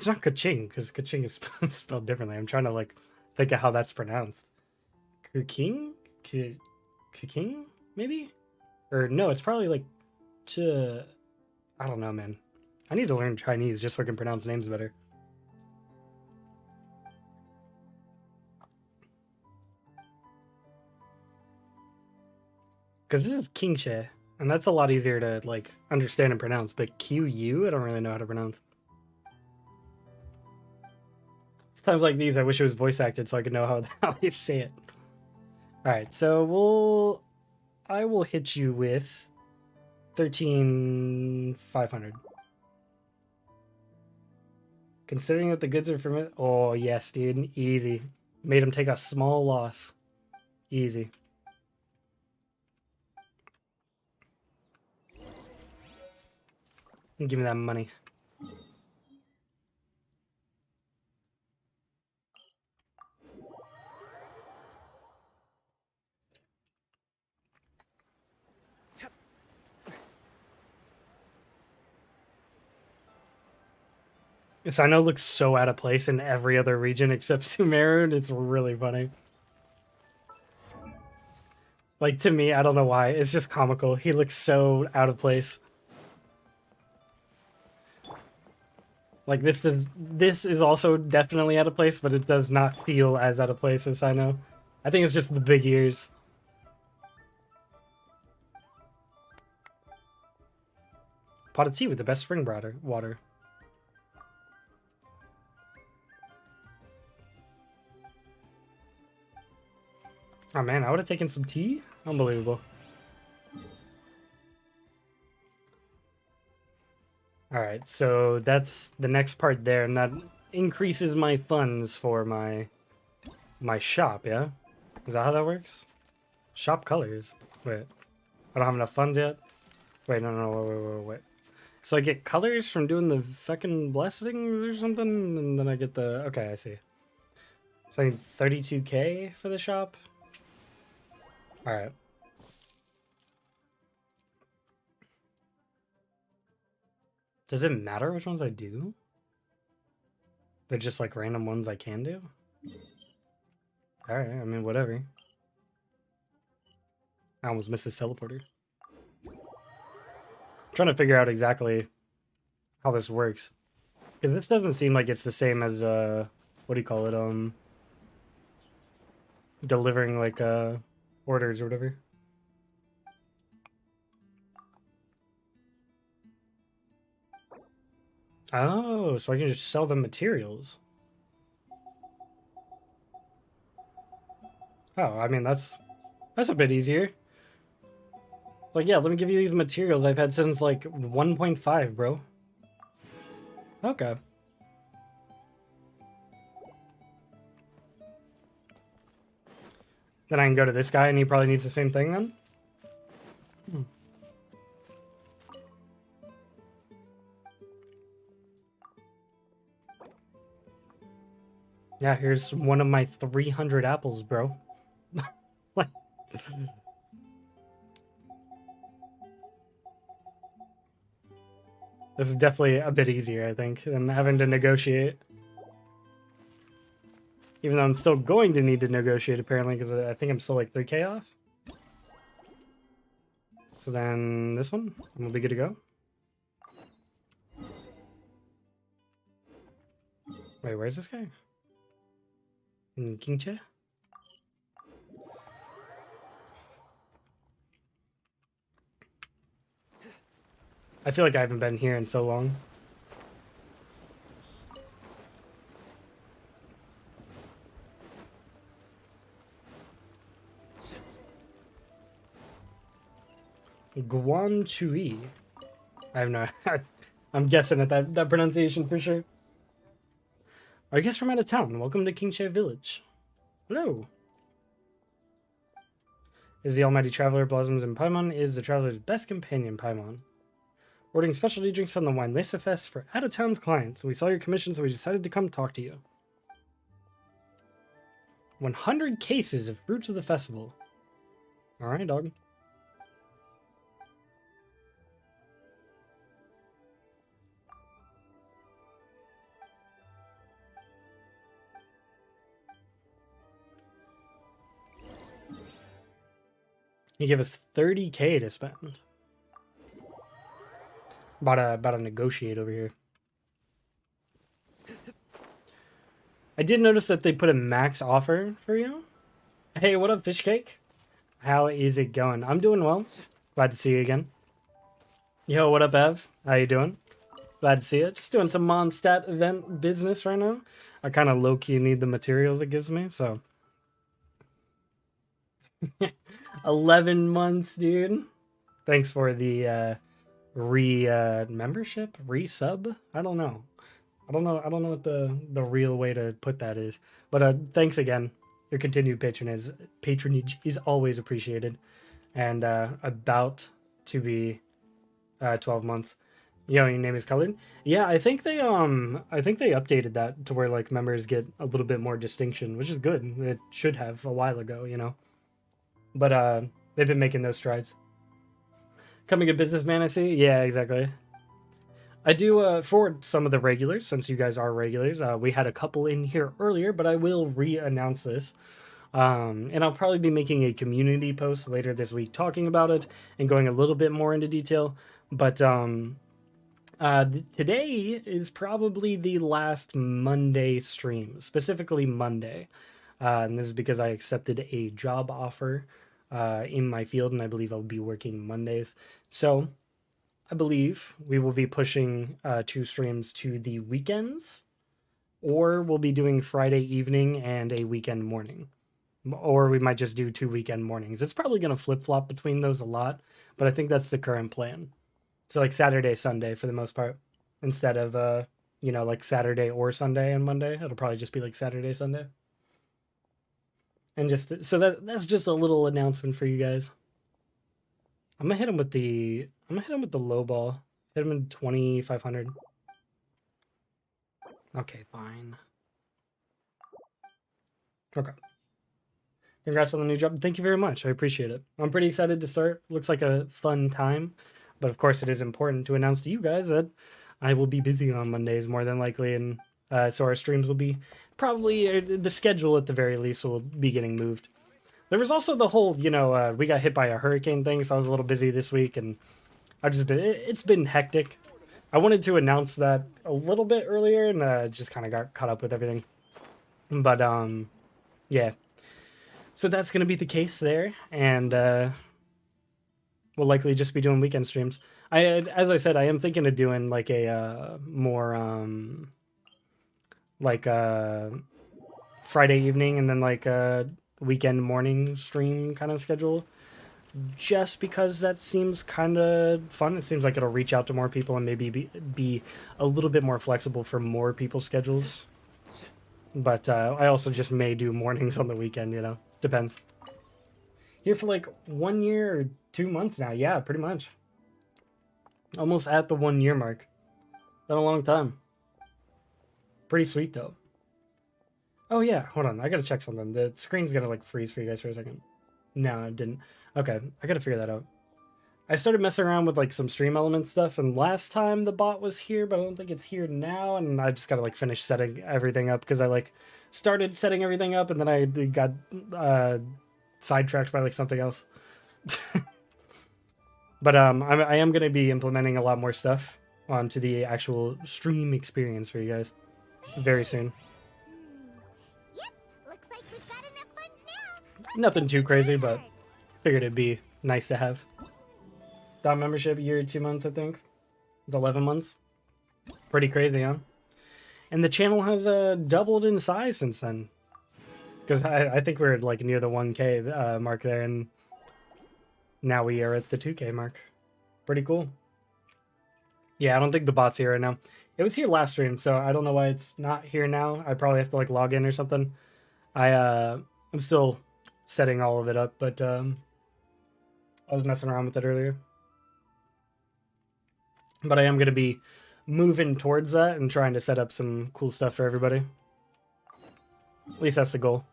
not Kaching, because Kaching is spelled differently. I'm trying to like think of how that's pronounced. Kuking? Kuking? Maybe? Or no, it's probably like I don't know, man. I need to learn Chinese just so I can pronounce names better. Because this is Kingshe, and that's a lot easier to like understand and pronounce. But QU, I don't really know how to pronounce. It's times like these, I wish it was voice acted so I could know how they say it. All right, so I will hit you with 13,500. Considering that the goods are from it, oh yes, dude, easy. Made him take a small loss. Easy. Give me that money. Sino looks so out of place in every other region except Sumeru, and it's really funny. Like, to me, I don't know why. It's just comical. He looks so out of place. Like, this is also definitely out of place, but it does not feel as out of place as Sino. I think it's just the big ears. Pot of tea with the best spring water. Oh man, I would have taken some tea? Unbelievable. Alright, so that's the next part there, and that increases my funds for my shop, yeah? Is that how that works? Shop colors. Wait. I don't have enough funds yet? Wait, no, wait. So I get colors from doing the fucking blessings or something, and then I get the... Okay, I see. So I need 32k for the shop? Alright. Does it matter which ones I do? They're just like random ones I can do? Alright, I mean, whatever. I almost missed this teleporter. Trying to figure out exactly how this works, because this doesn't seem like it's the same as what do you call it, delivering like orders or whatever. Oh, so I can just sell them materials. Oh, I mean, that's a bit easier. Like, yeah, let me give you these materials I've had since, like, 1.5, bro. Okay. Then I can go to this guy, and he probably needs the same thing, then? Hmm. Yeah, here's one of my 300 apples, bro. Like... This is definitely a bit easier, I think, than having to negotiate. Even though I'm still going to need to negotiate, apparently, because I think I'm still like 3k off. So then this one, and we'll be good to go. Wait, where's this guy? In Kingche? I feel like I haven't been here in so long. Guanchui. I have no... I'm guessing at that pronunciation for sure. Our guest from out of town. Welcome to Kingche Village. Hello. Is the almighty traveler Blossums and Paimon is the traveler's best companion, Paimon. Ordering specialty drinks on the Wine Lisa Fest for out-of-town clients. We saw your commission, so we decided to come talk to you. 100 cases of fruits of the festival. Alright, dog. He gave us 30k to spend. About to negotiate over here. I did notice that they put a max offer for you. Hey, what up, fish cake? How is it going? I'm doing well. Glad to see you again. Yo, what up, Ev? How you doing? Glad to see you. Just doing some Mondstadt event business right now. I kind of low-key need the materials it gives me, so. 11 months, dude. Thanks for the membership, resub. I don't know what the real way to put that is. But thanks again. Your continued patronage is always appreciated. And about to be 12 months. Yo, your name is colored? Yeah, I think they updated that to where like members get a little bit more distinction, which is good. It should have a while ago, you know. But they've been making those strides. Becoming a businessman, I see. Yeah, exactly. I do for some of the regulars, since you guys are regulars. We had a couple in here earlier, but I will re-announce this. And I'll probably be making a community post later this week talking about it and going a little bit more into detail. But today is probably the last Monday stream, specifically Monday. And this is because I accepted a job offer in my field, and I believe I'll be working Mondays. So I believe we will be pushing 2 streams to the weekends, or we'll be doing Friday evening and a weekend morning. Or we might just do 2 weekend mornings. It's probably going to flip flop between those a lot, but I think that's the current plan. So like Saturday, Sunday for the most part, instead of like Saturday or Sunday and Monday. It'll probably just be like Saturday, Sunday. And just so that's just a little announcement for you guys. I'm gonna hit him with the low ball. Hit him in 2,500. Okay, fine. Okay. Congrats on the new job. Thank you very much. I appreciate it. I'm pretty excited to start. Looks like a fun time. But of course, it is important to announce to you guys that I will be busy on Mondays more than likely. And so our streams will be probably, the schedule at the very least will be getting moved. There was also the whole, we got hit by a hurricane thing. So I was a little busy this week. And it's been hectic. I wanted to announce that a little bit earlier and just kind of got caught up with everything. But yeah. So that's going to be the case there, and we'll likely just be doing weekend streams. As I said, I am thinking of doing like a more Friday evening and then like a weekend morning stream kind of schedule, just because that seems kind of fun. It seems like it'll reach out to more people and maybe be a little bit more flexible for more people's schedules. But I also just may do mornings on the weekend, Depends. Here for like 1 year or 2 months now. Yeah, pretty much. Almost at the 1 year mark. Been a long time. Pretty sweet though. Oh yeah, hold on. I gotta check something. The screen's gonna like freeze for you guys for a second. No, it didn't. Okay, I gotta figure that out. I started messing around with like some stream element stuff, and last time the bot was here, but I don't think it's here now, and I just gotta like finish setting everything up because I like started setting everything up and then I got sidetracked by like something else. But I am gonna be implementing a lot more stuff onto the actual stream experience for you guys very soon. Yep, looks like we've got enough funds now. Nothing too crazy, but figured it'd be nice to have. Dot membership, a year, 2 months, I think. It's 11 months. Pretty crazy, huh? And the channel has doubled in size since then. Because I think we're like near the 1K mark there, and now we are at the 2K mark. Pretty cool. Yeah, I don't think the bot's here right now. It was here last stream, so I don't know why it's not here now. I probably have to like log in or something. I'm still setting all of it up, but I was messing around with it earlier. But I am going to be moving towards that and trying to set up some cool stuff for everybody. At least that's the goal.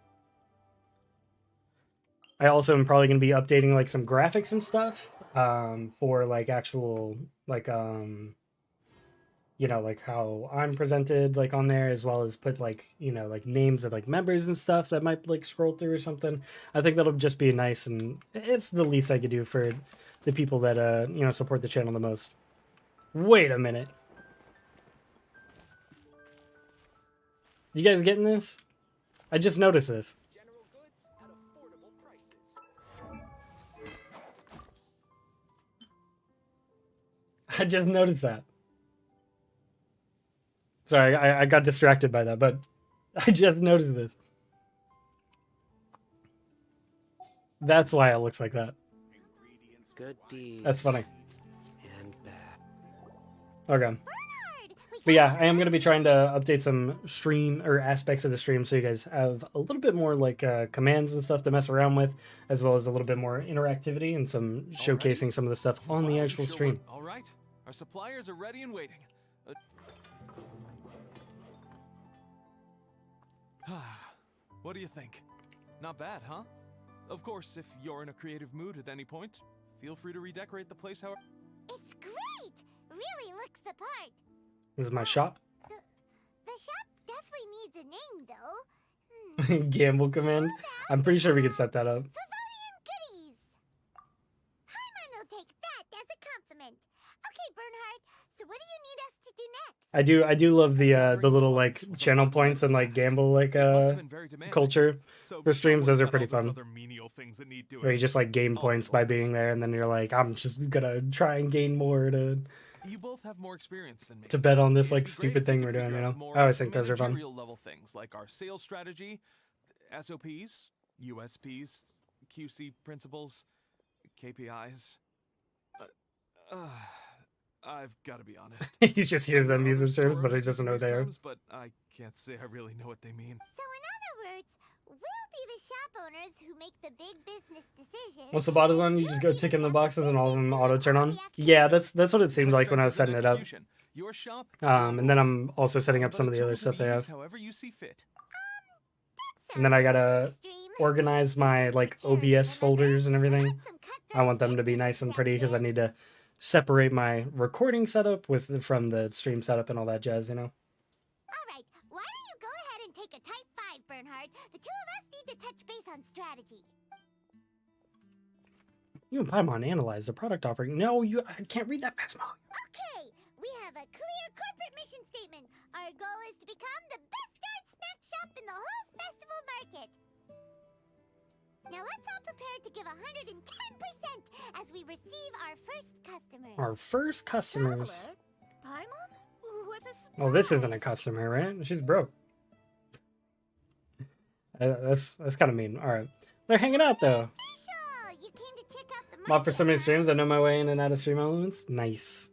I also am probably going to be updating like some graphics and stuff for like actual like like how I'm presented like on there, as well as put like like names of like members and stuff that might like scroll through or something. I think that'll just be nice, and it's the least I could do for the people that support the channel the most. Wait a minute. You guys getting this? I just noticed this. General goods at affordable prices. I just noticed that. Sorry, I got distracted by that, but I just noticed this. That's why it looks like that. Good deeds. That's funny. And bad. Okay. But yeah, I am going to be trying to update some stream or aspects of the stream so you guys have a little bit more like commands and stuff to mess around with, as well as a little bit more interactivity and some showcasing some of the stuff on the actual stream. All right, our suppliers are ready and waiting. What do you think? Not bad, huh? Of course, if you're in a creative mood at any point, feel free to redecorate the place however. It's great! really looks the part. This is my shop. The shop definitely needs a name, though. Gamble command. I'm pretty sure we could set that up. Favonian goodies. Paimon will take that as a compliment. Okay, Bernhard. So what do you need us to do next? I do love the little like channel points and like gamble like culture for streams. Those are pretty fun. Where you just like gain points by being there, and then you're like, I'm just gonna try and gain more to You both have more experience than me. bet on this It'd like be great stupid if we thing could we're doing. figure You out know, more I always think those are fun. managerial level things like our sales strategy, SOPs, USPs, QC principles, KPIs. I've got to be honest. He's just hears them use those terms, but he doesn't know what they are. But I can't say I really know what they mean. So in other words, we'll be the shop owners who make the big business decisions. Once the bot is on, you just go tick in the boxes and all of them auto turn on. Yeah, that's what it seemed like when I was setting it up. Your shop, And then I'm also setting up some of the other stuff they have. However you see fit. And then I gotta organize my like OBS folders and everything. I want them to be nice and pretty because I need to separate my recording setup from the stream setup and all that jazz, you know. All right, why don't you go ahead and take a type 5, Bernhard? The two of us need to touch base on strategy. You and Paimon analyze the product offering. No, I can't read that fast. Okay, we have a clear corporate mission statement. Our goal is to become the best darn snack shop in the whole festival market. Now let's all prepare to give 110% as we receive our first customers. Our first customers. Paimon? What a Well, this isn't a surprise. customer, right? She's broke. That's kind of mean. All right, they're hanging out though. Official! You came to check out the Mob for so many market, streams, I know my way in and out of stream elements. Nice.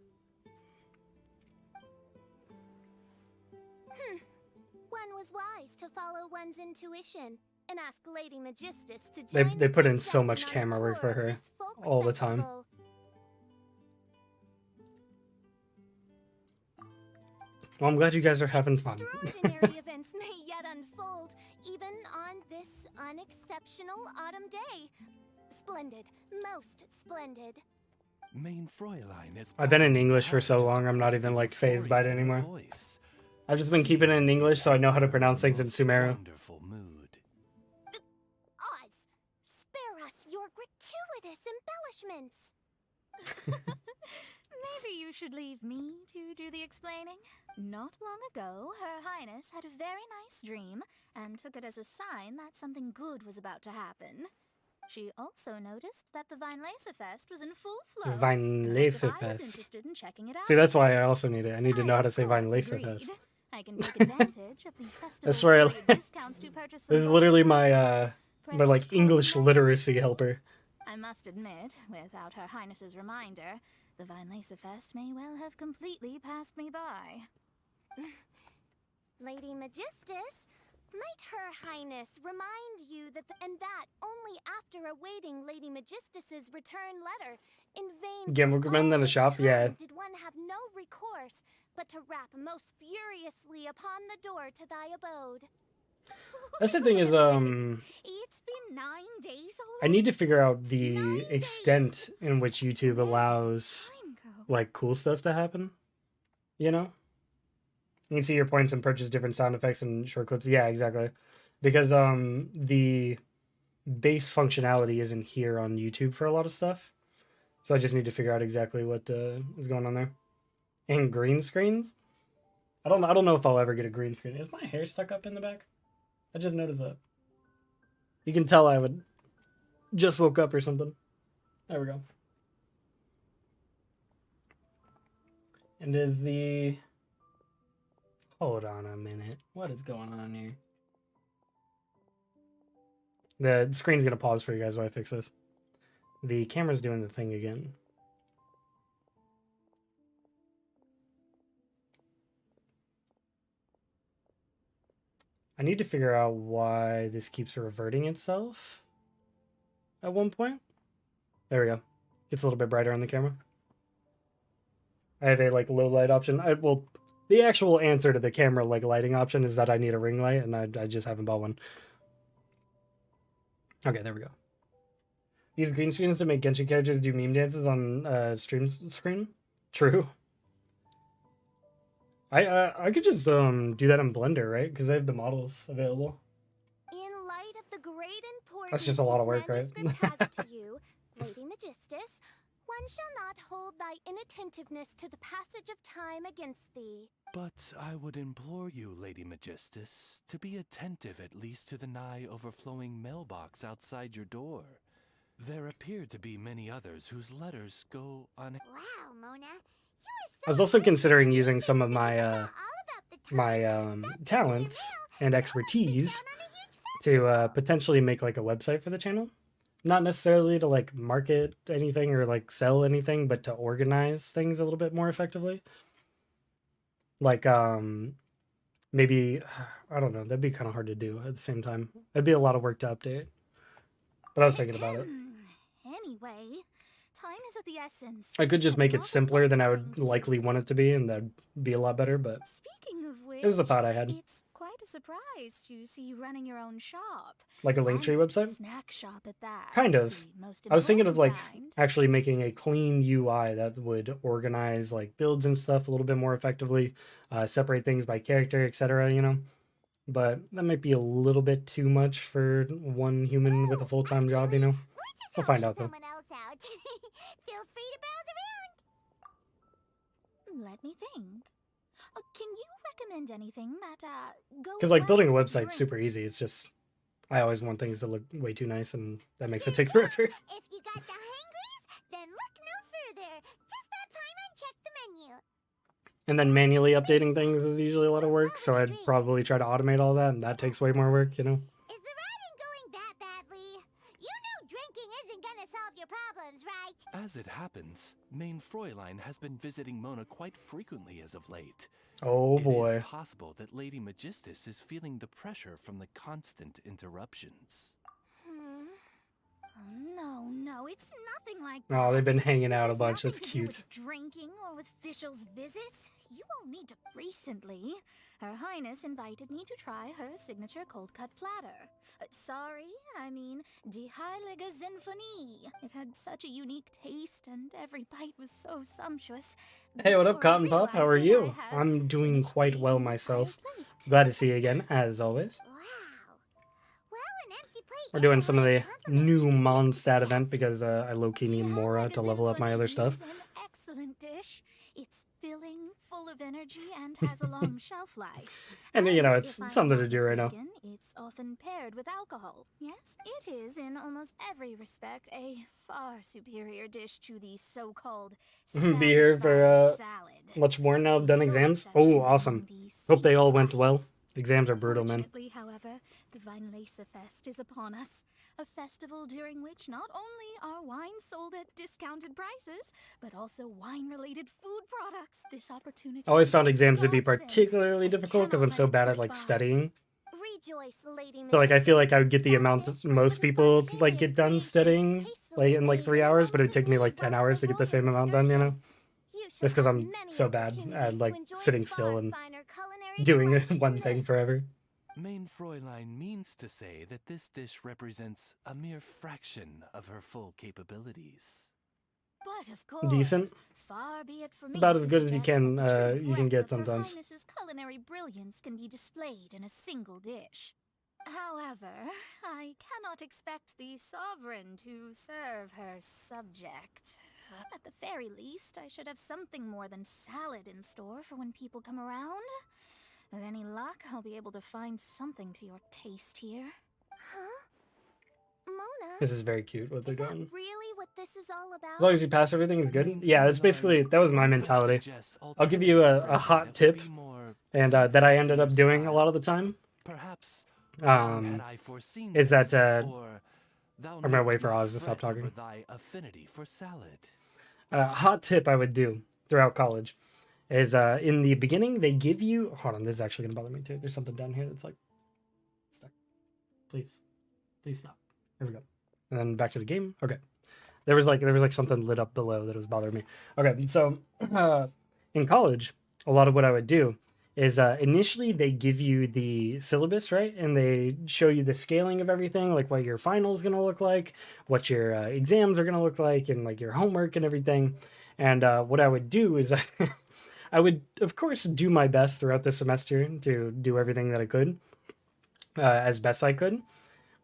One was wise to follow one's intuition and ask Lady Magistus to They join they the put in princess so much on a camera work for tour of her this folk all the time. festival. Well, I'm glad you guys are having fun. Extraordinary events may yet unfold, even on this unexceptional autumn day. Splendid, most splendid. Main Fräulein is I've been in proud English for so to long, I'm not suppress even the like phased by it euphoria in her anymore. voice. I've just been keeping it in English so I know how to pronounce things in Sumeru. Wonderful mood. Oz, spare us your gratuitous embellishments. Maybe you should leave me to do the explaining. Not long ago, Her Highness had a very nice dream and took it as a sign that something good was about to happen. She also noticed that the Weinlesefest was in full flow. and asked if I was Weinlesefest. interested in checking it out. See, that's why I also need it. I need to know how to say of course, Weinlesefest. agreed. I can take advantage of the festival swear, period discounts to purchase some This is literally bulk my present like English home literacy items. helper. I must admit, without Her Highness's reminder, the Weinlesefest may well have completely passed me by. Lady Magistus, might Her Highness remind you that and that only after awaiting Lady Magistus's return letter, in vain Gamble for recommend all than a this shop? time Yeah. did one have no recourse but to rap most furiously upon the door to thy abode. That's the thing is, It's been 9 days already. I need to figure out the 9 days. extent in which YouTube Where did allows time go? like cool stuff to happen. You know? You can see your points and purchase different sound effects and short clips. Yeah, exactly. Because the base functionality isn't here on YouTube for a lot of stuff. So I just need to figure out exactly what is going on there. And green screens? I don't know if I'll ever get a green screen. Is my hair stuck up in the back? I just noticed that. You can tell I would just woke up or something. There we go. And is the... Hold on a minute. What is going on here? The screen's gonna pause for you guys while I fix this. The camera's doing the thing again. I need to figure out why this keeps reverting itself at one point. There we go. Gets a little bit brighter on the camera. I have a like low light option. Well, the actual answer to the camera like lighting option is that I need a ring light, and I just haven't bought one. Okay, there we go. Use green screens to make Genshin characters do meme dances on stream screen. True. I could just do that in Blender, right? Because I have the models available. In light of the great importance That's just a lot of this work, right? manuscript has to you, Lady Magistus, one shall not hold thy inattentiveness to the passage of time against thee. But I would implore you, Lady Magistus, to be attentive at least to the nigh overflowing mailbox outside your door. There appear to be many others whose letters go un. Wow, Mona. You are so I was also considering impressive. using some of You my forgot all about the time my stuck talents in and your mail. expertise Must be down on a huge to festival. potentially make like a website for the channel. Not necessarily to like market anything or like sell anything, but to organize things a little bit more effectively. Like maybe I don't know, that'd be kind of hard to do at the same time. It'd be a lot of work to update. But I was thinking about it. Anyway, time is of the essence. I could just and make it not simpler than I trying would to do likely want it to be, and that'd be a lot better, but Speaking of which, it was a thought I had. it's quite a surprise to see you running your own shop. Like a And Linktree website? Snack shop at that. Kind of. The most I was thinking of like important kind. actually making a clean UI that would organize like builds and stuff a little bit more effectively, separate things by character, etc. You know, but that might be a little bit too much for one human with a full-time job. You know, We're just we'll find helping out though. someone else out. Feel free to browse around. Let me think. Can you recommend anything that goes Because like well building a with website's super drink? easy. It's just I always want things to look way too nice, and that makes it take forever. If you got the hangries, then look no further. Just stop time and check the menu. And then manually updating things is usually a lot of work, so I'd probably try to automate all that, and that takes way more work. You know. Is the writing going that badly? You know drinking isn't gonna solve your problems, right? As it happens, Main Fräulein has been visiting Mona quite frequently as of late. Oh It boy. is possible that Lady Magistus is feeling the pressure from the constant interruptions. Oh, no, it's nothing like that. Oh, they've been hanging This out a has bunch. nothing That's to do cute. with drinking or with officials' visits. You won't need to recently. Her Highness invited me to try her signature cold cut platter. Sorry, I mean Die Heilige Sinfonie. It had such a unique taste, and every bite was so sumptuous. Hey, what up, Before I Cotton Pop? How are realized it, I you? had I'm doing finished quite the well entire myself. plate. Glad to see you again, as always. Wow. Well, an empty plate. We're doing is some of the a compliment. new Mondstadt event because I low-key need Die Mora Heilige to level up my other Sinfonie stuff. is an excellent dish. It's filling, full of energy, and has a long shelf life. And, you know, it's if I'm something to not do right now. mistaken, it's often paired with alcohol. Yes, it is in almost every respect a far superior dish to the so-called Be here for, satisfying salad. Much more now, done The sole exams. exception Oh, being awesome. the Hope they steamed all went rice. well. Exams are brutal, man. Fortunately, however, the Weinlese Fest is upon us. A festival during which not only are wines sold at discounted prices, but also wine-related food products. This opportunity I always is found a exams to be godsend. particularly I difficult because cannot I'm so let it bad at slip like by. studying. Rejoice, Lady So like I feel Magistus. like I would get the That amount dish that was most the people like spontaneous get done creation, studying like hastily in like made 3 in a hours, but it moment would of take me like need 10 while hours to get the same amount done, you know? You Just shall because have I'm many so bad opportunities at to like enjoy sitting far still and finer culinary doing delights than one thing this. forever. Main Fräulein means to say that this dish represents a mere fraction of her full capabilities. But of course, Decent. far be it from me About as to good as you suggest can that the true you can breadth get of Her sometimes. Highness's culinary brilliance can be displayed in a single dish. However, I cannot expect the sovereign to serve her subject. At the very least, I should have something more than salad in store for when people come around. With any luck, I'll be able to find something to your taste here. Huh? Mona, This is very cute what they're is that doing. really what this is all about? As long as you pass everything is good. Main Yeah, it's Fräulein basically that was my could mentality. suggest I'll give you alternative a phrasing hot that would tip, be more and that I faithful ended to up your doing a lot style. of the time. Perhaps long had Um, I foreseen is that, this, or thou I'm gonna wait needst for not Oz to stop fret over talking. thy affinity for salad. Hot tip I would do throughout college is in the beginning they give you. Hold on, this is actually gonna bother me too. There's something down here that's like stuck. Please stop. There we go. And then back to the game. Okay. There was like something lit up below that was bothering me. Okay, so in college, a lot of what I would do is initially they give you the syllabus, right? And they show you the scaling of everything, like what your final is going to look like, what your exams are going to look like, and like your homework and everything. And what I would do is I would, of course, do my best throughout the semester to do everything that I could, as best I could.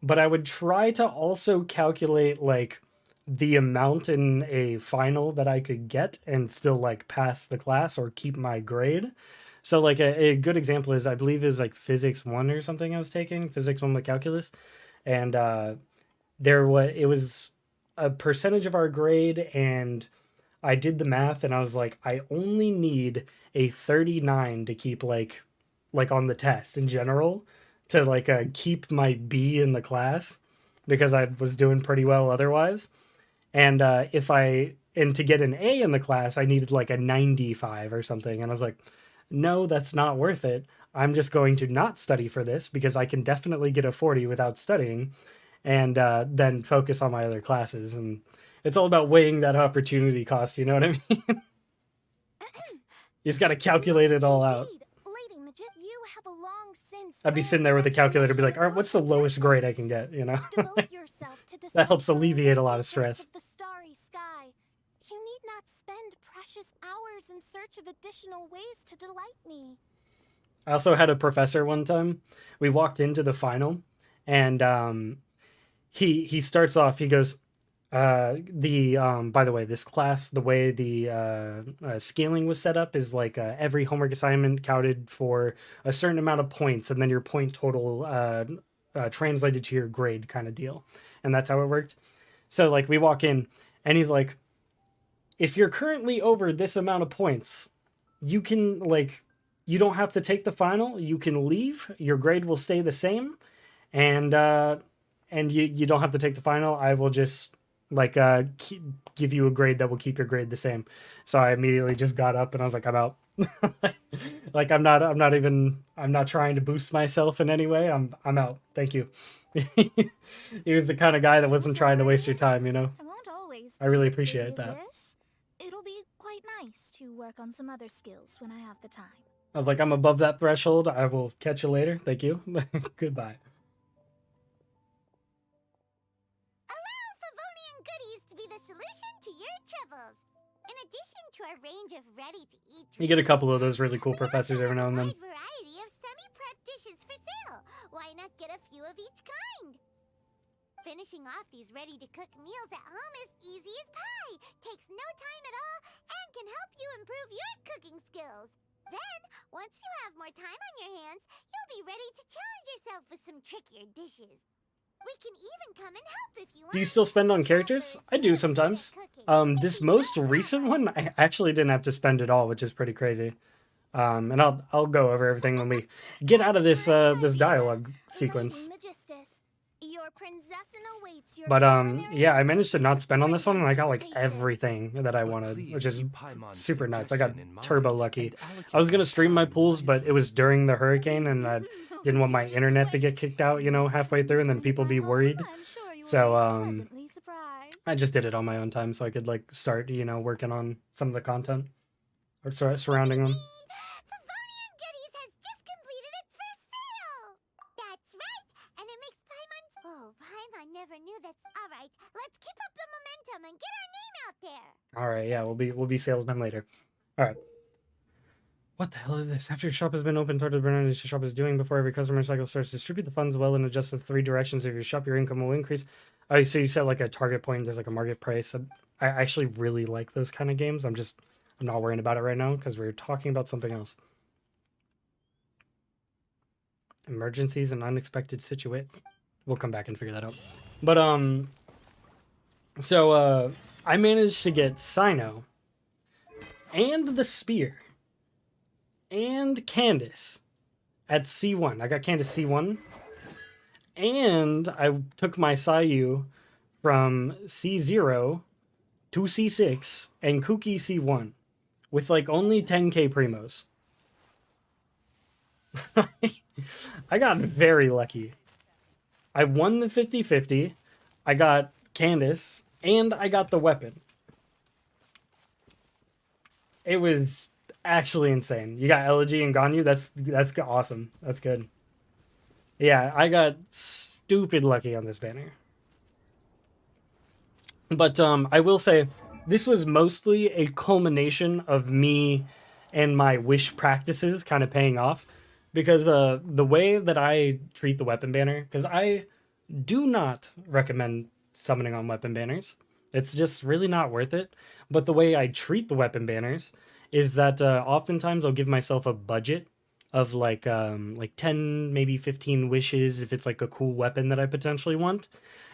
But I would try to also calculate like the amount in a final that I could get and still like pass the class or keep my grade. So like a good example is I believe it was like physics 1 or something I was taking, physics 1 with calculus, and it was a percentage of our grade, and I did the math and I was like, I only need a 39 to keep like on the test in general to like keep my B in the class because I was doing pretty well otherwise. And to get an A in the class, I needed like a 95 or something. And I was like, no, that's not worth it. I'm just going to not study for this because I can definitely get a 40 without studying, and then focus on my other classes. And it's all about weighing that opportunity cost. You know what I mean? You just got to calculate it all out. Lady Magician, you have a long since I'd be sitting there with a calculator, be like, all right, what's the lowest grade I can get? You know, devote yourself to that helps deciphering alleviate the a lot of secrets stress. of the starry sky. You need not spend precious hours in search of additional ways to delight me. I also had a professor one time. We walked into the final, and he starts off. He goes, by the way, this class, the way the scaling was set up is like every homework assignment counted for a certain amount of points, and then your point total translated to your grade kind of deal, and that's how it worked. So like we walk in, and he's like, if you're currently over this amount of points, you can like, you don't have to take the final. You can leave. Your grade will stay the same, and you don't have to take the final. I will just like give you a grade that will keep your grade the same. So I immediately just got up and I was like, I'm out. Like I'm not trying to boost myself in any way. I'm out. Thank you. He was the kind of guy that wasn't trying to waste your time, you know. I won't always I really be as busy appreciate as that. this. It'll be quite nice to work on some other skills when I have the time. I was like, I'm above that threshold. I will catch you later. Thank you. Goodbye. Allow Favonian goodies to be the solution to your troubles. In addition to our range of ready-to-eat You get a treats, couple of those really cool we also professors every have now a and then. wide variety of semi-prep dishes for sale. Why not get a few of each kind? Finishing off these ready-to-cook meals at home is easy as pie, takes no time at all, and can help you improve your cooking skills. Then, once you have more time on your hands, you'll be ready to challenge yourself with some trickier dishes. We can even come and help if you want. Do you still spend on characters? I do sometimes. This most recent one, I actually didn't have to spend it all, which is pretty crazy. And I'll go over everything when we get out of this this dialogue sequence. Lady Magistus, your princessin awaits your But culinary yeah, I managed to not spend on this one, and I got like anticipation. everything that I But wanted, please which is keep Paimon's super nuts. I got suggestion in mind turbo lucky. and allocate I was gonna your stream my time pools, but it was wisely. during the hurricane, and I didn't want my internet to get kicked out, you know, halfway through, and then people be worried. I'm sure you So, will be pleasantly surprised. I just did it on my own time, so I could like start, you know, working on some of the content or surrounding them. Favonian Goodies has just completed its first sale! That's right, and it makes Paimon's... Oh, Paimon never knew this. Alright, let's keep up the momentum and get our name out there! All right, yeah, we'll be salesmen later. All right. What the hell is this? After your shop has been open, towards the burner your shop is doing before every customer cycle starts. Distribute the funds well and adjust the 3 directions of your shop. Your income will increase. Oh, so you set like a target point. There's like a market price. I actually really like those kind of games. I'm not worrying about it right now because we're talking about something else. Emergencies and unexpected situation. We'll come back and figure that out. But so I managed to get Sino and the spear and Candace at C1. I got Candace C1. And I took my Sayu from C0 to C6 and Kuki C1 with like only 10k primos. I got very lucky. I won the 50-50. I got Candace and I got the weapon. It was actually insane. You got Elegy and Ganyu. That's awesome. That's good. Yeah, I got stupid lucky on this banner. But I will say this was mostly a culmination of me and my wish practices kind of paying off, because the way that I treat the weapon banner, because I do not recommend summoning on weapon banners. It's just really not worth it. But the way I treat the weapon banners is that oftentimes I'll give myself a budget of like 10, maybe 15 wishes if it's like a cool weapon that I potentially want.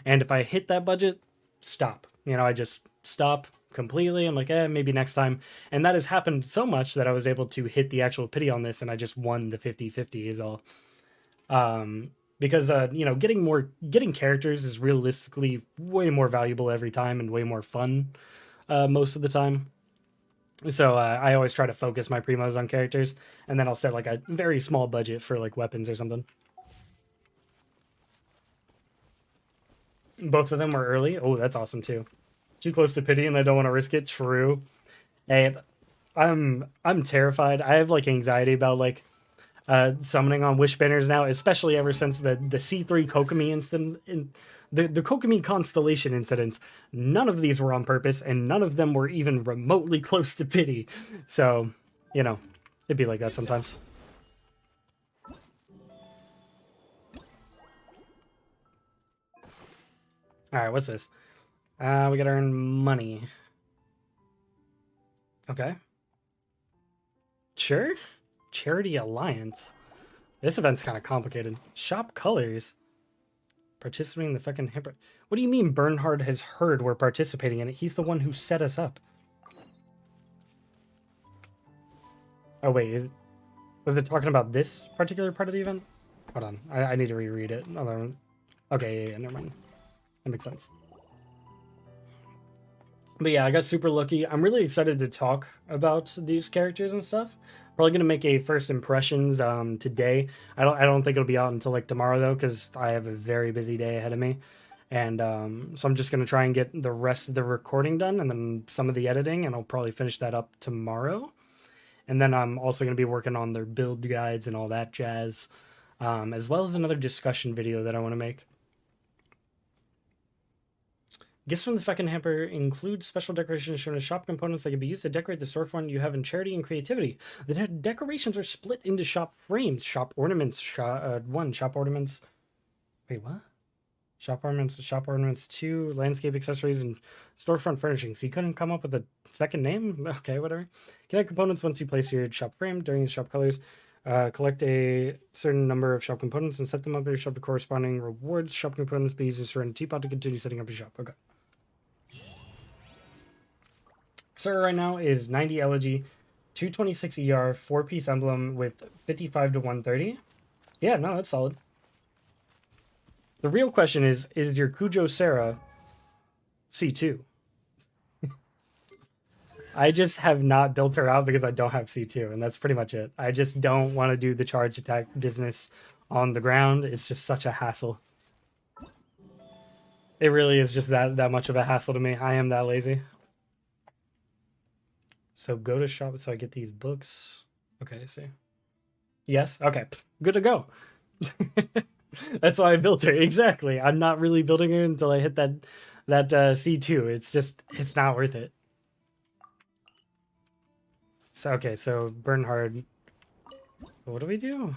And if I hit that budget, stop. You know, I just stop completely. I'm like, maybe next time. And that has happened so much that I was able to hit the actual pity on this and I just won the 50-50 is all. Because you know, getting characters is realistically way more valuable every time and way more fun most of the time. So I always try to focus my primos on characters, and then I'll set like a very small budget for like weapons or something. Both of them were early. Oh, that's awesome too. Too close to pity, and I don't want to risk it. True. And I'm terrified. I have like anxiety about like summoning on wish banners now, especially ever since the C3 Kokomi incident in the Kokomi constellation incidents. None of these were on purpose, and none of them were even remotely close to pity. So, you know, it'd be like that sometimes. All right, what's this? We gotta earn money. Okay. Sure. Charity Alliance. This event's kind of complicated. Shop colors. Participating in the fucking hipper. What do you mean Bernhard has heard we're participating in it? He's the one who set us up. Oh, wait. Was it talking about this particular part of the event? Hold on. I need to reread it. Okay, yeah, never mind. That makes sense. But yeah, I got super lucky. I'm really excited to talk about these characters and stuff. Probably gonna make a first impressions today. I don't think it'll be out until like tomorrow though, because I have a very busy day ahead of me. And so I'm just gonna try and get the rest of the recording done and then some of the editing, and I'll probably finish that up tomorrow. And then I'm also gonna be working on their build guides and all that jazz, as well as another discussion video that I want to make. Gifts from the fucking hamper include special decorations shown as shop components that can be used to decorate the storefront you have in charity and creativity. The decorations are split into shop frames, shop ornaments, shop ornaments. Wait, what? Shop ornaments 2, landscape accessories, and storefront furnishings. So you couldn't come up with a second name? Okay, whatever. Connect components once you place your shop frame during the shop colors. Collect a certain number of shop components and set them up in your shop to corresponding rewards. Shop components be used to surrender teapot to continue setting up your shop. Okay. Server right now is 90 elegy, 226 ER, 4-piece emblem with 55 to 130. Yeah, no, that's solid. The real question is your Kujo Sarah C2? I just have not built her out because I don't have C2, and that's pretty much it. I just don't want to do the charge attack business on the ground. It's just such a hassle. It really is just that much of a hassle to me. I am that lazy. So go to shop. So I get these books. Okay, I see. Yes. Okay. Good to go. That's why I built her. Exactly. I'm not really building her until I hit that C2. It's not worth it. So okay. So Bernhard. What do we do?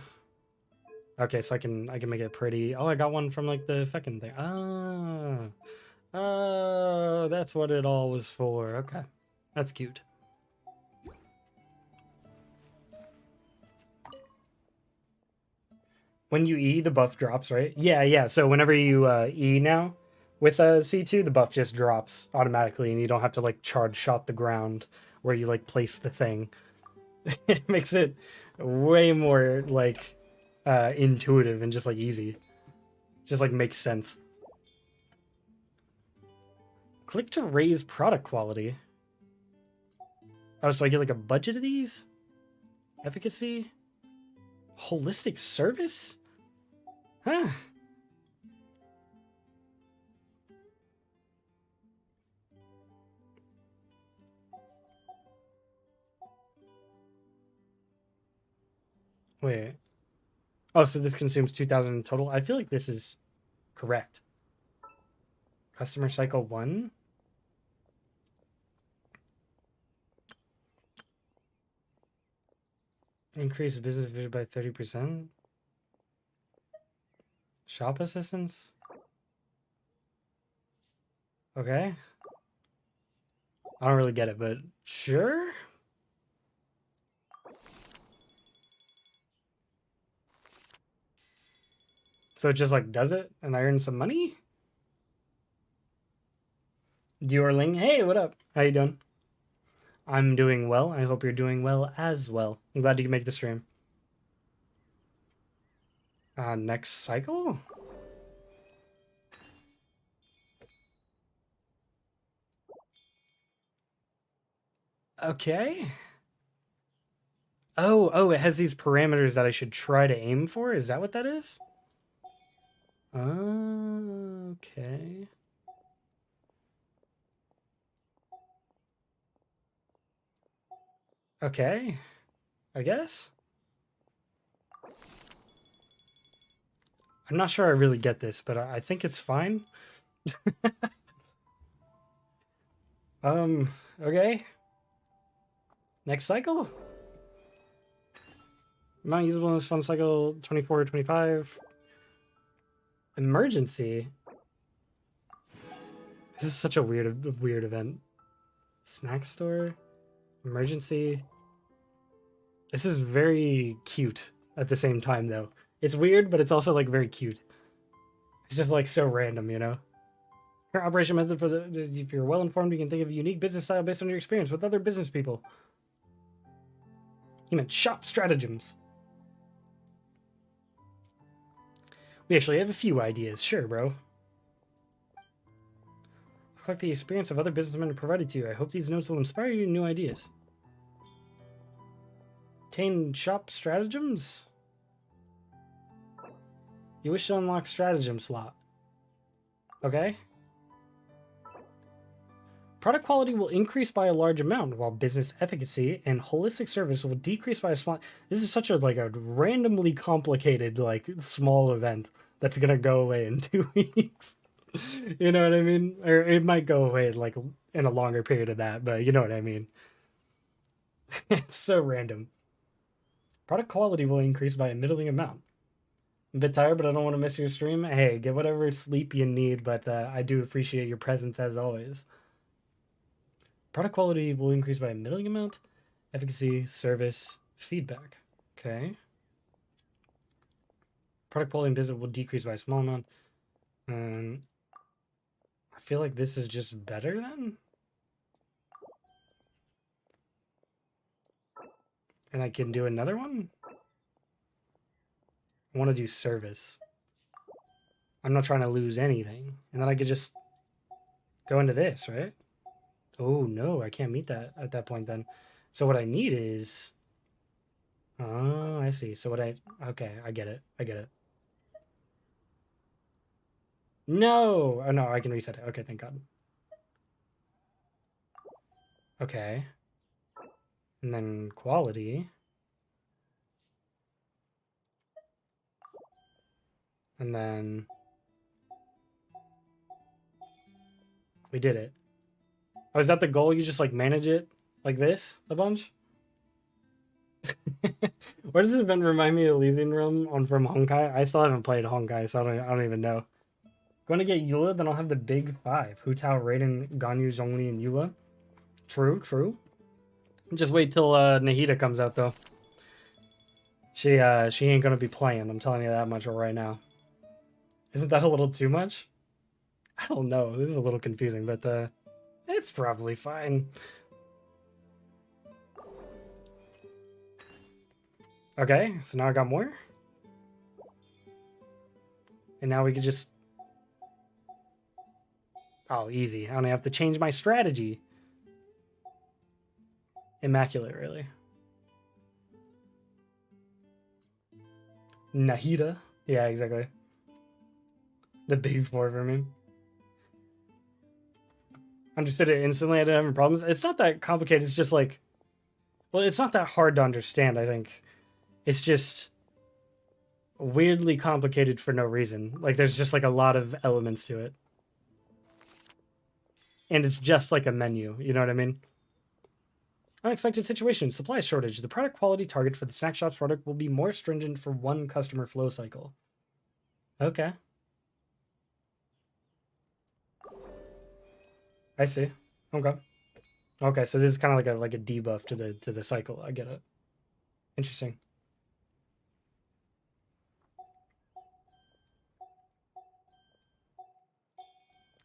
Okay, so I can make it pretty. Oh, I got one from like the fucking thing. Oh, that's what it all was for. Okay, that's cute. When you E, the buff drops, right? Yeah. So whenever you E now with C2, the buff just drops automatically, and you don't have to like charge shot the ground where you like place the thing. It makes it way more like intuitive and just like easy. Just like makes sense. Click to raise product quality. Oh, so I get like a budget of these? Efficacy? Holistic service? Huh. Wait. Oh, so this consumes 2,000 in total? I feel like this is correct. Customer cycle 1? Increase business vision by 30%. Shop assistance. Okay. I don't really get it, but sure. So it just like does it and I earn some money? Diorling, hey, what up? How you doing? I'm doing well. I hope you're doing well as well. I'm glad you can make the stream. Next cycle? Okay. Oh, it has these parameters that I should try to aim for? Is that what that is? Okay. Okay. I guess. I'm not sure I really get this, but I think it's fine. Okay. Next cycle? Amount usable in this fun cycle 24, 25. Emergency. This is such a weird event. Snack store. Emergency. This is very cute at the same time though. It's weird, but it's also like very cute. It's just like so random, you know? Current operation method for if you're well informed, you can think of a unique business style based on your experience with other business people. He meant shop stratagems. We actually have a few ideas. Sure, bro. Reflect the experience of other businessmen have provided to you. I hope these notes will inspire you to new ideas. Obtain shop stratagems? You wish to unlock stratagem slot. Okay. Product quality will increase by a large amount, while business efficacy and holistic service will decrease by a small... This is such a a randomly complicated, small event that's gonna go away in 2 weeks. You know what I mean? Or it might go away, in a longer period of that, but you know what I mean. It's so random. Product quality will increase by a middling amount. I'm a bit tired, but I don't want to miss your stream. Hey, get whatever sleep you need, but I do appreciate your presence as always. Product quality will increase by a middling amount. Efficacy, service, feedback. Okay. Product quality and business will decrease by a small amount. I feel like this is just better then. And I can do another one? I want to do service. I'm not trying to lose anything. And then I could just go into this, right? Oh, no, I can't meet that at that point then. So what I need is... Oh, I see. So okay, I get it. I get it. No! Oh, no, I can reset it. Okay, thank God. Okay. And then quality. And then... We did it. Oh, is that the goal? You just manage it like this a bunch? Where does this event remind me of Elysian Realm from Honkai? I still haven't played Honkai, so I don't even know. Going to get Eula, then I'll have the big five. Hu Tao, Raiden, Ganyu, Zhongli, and Eula. True, true. Just wait till Nahida comes out, though. She ain't gonna be playing, I'm telling you that much right now. Isn't that a little too much? I don't know. This is a little confusing, but it's probably fine. Okay, so now I got more. And now we can just... Oh, easy. I only have to change my strategy. Immaculate, really. Nahida. Yeah, exactly. The big four for me. Understood it instantly. I didn't have any problems. It's not that complicated. It's just well, it's not that hard to understand, I think. It's just weirdly complicated for no reason. There's just a lot of elements to it. And it's just like a menu, you know what I mean? Unexpected situation. Supply shortage. The product quality target for the snack shop's product will be more stringent for one customer flow cycle. Okay. I see. Okay. Okay, so this is kind of like a debuff to the cycle. I get it. Interesting.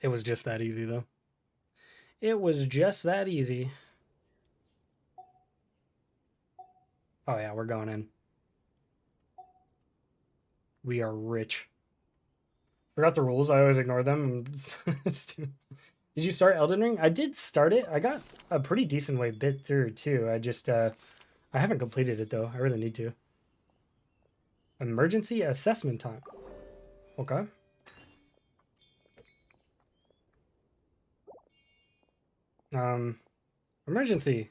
It was just that easy though. It was just that easy. Oh yeah, we're going in. We are rich. Forgot the rules. I always ignore them. Did you start Elden Ring? I did start it. I got a pretty decent way bit through too. I just I haven't completed it though. I really need to. Emergency assessment time. Okay. Emergency.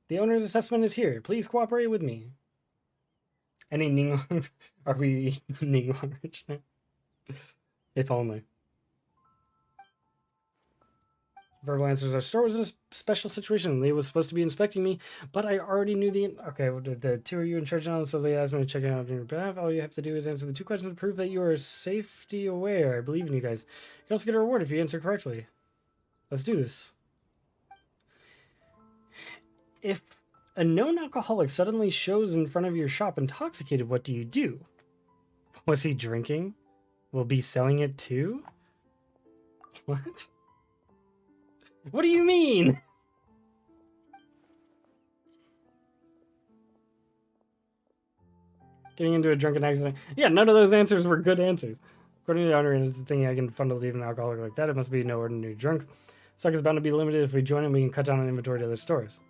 The owner's assessment is here. Please cooperate with me. Any Ningguang? Are we Ningguang rich now? If only. Verbal answers. Our store was in a special situation. Leah was supposed to be inspecting me, but I already knew the... Okay, well, the two of you in charge now, so they asked me to check it out on your behalf. All you have to do is answer the 2 questions to prove that you are safety aware. I believe in you guys. You can also get a reward if you answer correctly. Let's do this. If a known alcoholic suddenly shows in front of your shop intoxicated, what do you do? Was he drinking? Will be selling it too? What? What do you mean? Getting into a drunken accident. Yeah, none of those answers were good answers. According to the owner, it's the thing I can fund to leave an alcoholic like that. It must be no ordinary drunk. Stock is bound to be limited. If we join him, we can cut down on inventory to other stores.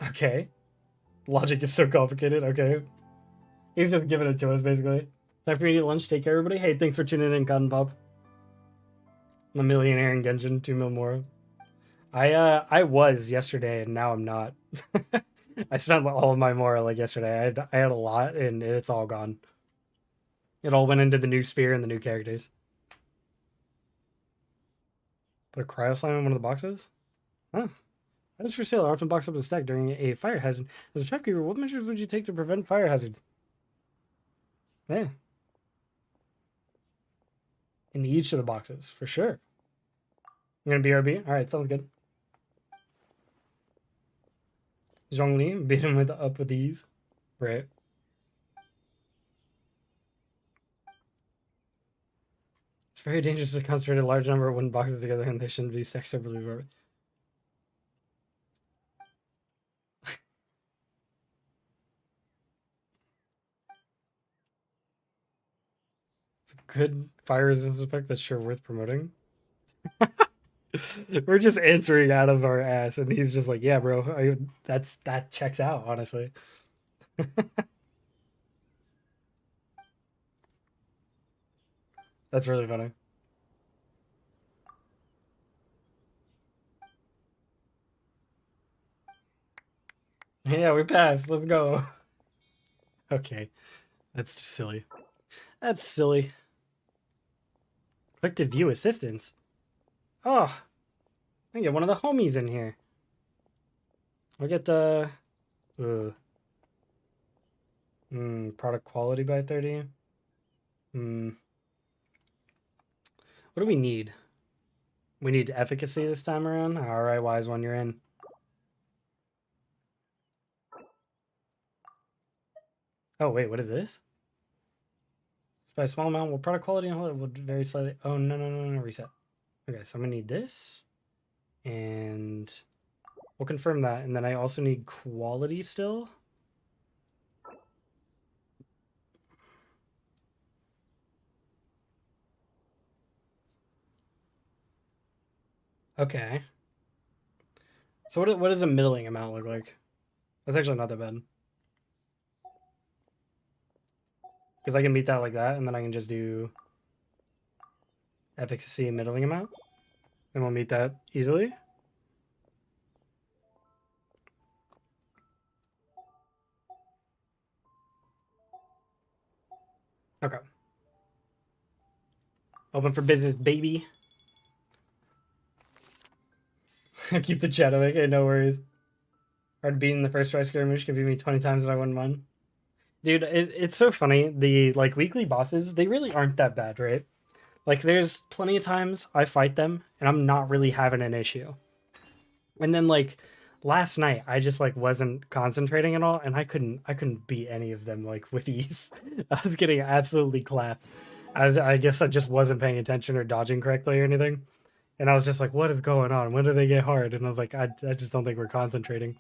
Okay. Logic is so complicated. Okay. He's just giving it to us, basically. Time for me to eat lunch. Take care, everybody. Hey, thanks for tuning in, Cotton Pop. I'm a millionaire in Genshin. 2 mil more. I was yesterday, and now I'm not. I spent all of my more like yesterday. I had a lot, and it's all gone. It all went into the new spear and the new characters. Put a cryo slime in one of the boxes? Huh. That is for sale. Often box up a stack during a fire hazard. As a shopkeeper, what measures would you take to prevent fire hazards? Yeah. In each of the boxes, for sure. I'm gonna BRB. Alright, sounds good. Zhongli, beat him up with ease. Right. It's very dangerous to concentrate a large number of wooden boxes together, and they shouldn't be stacked separately. It's a good fire resistance effect that's sure worth promoting. We're just answering out of our ass, and he's just like, "Yeah, bro, that checks out, honestly." That's really funny. Yeah, we passed. Let's go. Okay, that's just silly. That's silly. Click to view assistance. Oh, I get one of the homies in here. I'll get product quality by 30. What do we need? We need efficacy this time around. All right, wise one, you're in. Oh wait, what is this? By a small amount, will product quality and it will vary slightly. Oh no, reset. Okay, so I'm gonna need this, and we'll confirm that. And then I also need quality still. Okay. So what does a middling amount look like? That's actually not that bad. Because I can beat that like that, and then I can just do efficacy and middling amount. And we'll meet that easily. Okay. Open for business, baby. Keep the chat awake. Okay, no worries. Hard beating the first try skirmish could beat me 20 times and I wouldn't mind. Dude, it's so funny. The like weekly bosses, they really aren't that bad, right? Like there's plenty of times I fight them and I'm not really having an issue. And then like last night I just like wasn't concentrating at all and I couldn't beat any of them like with ease. I was getting absolutely clapped. I guess I just wasn't paying attention or dodging correctly or anything. And I was just like, what is going on? When do they get hard? And I was like, I just don't think we're concentrating.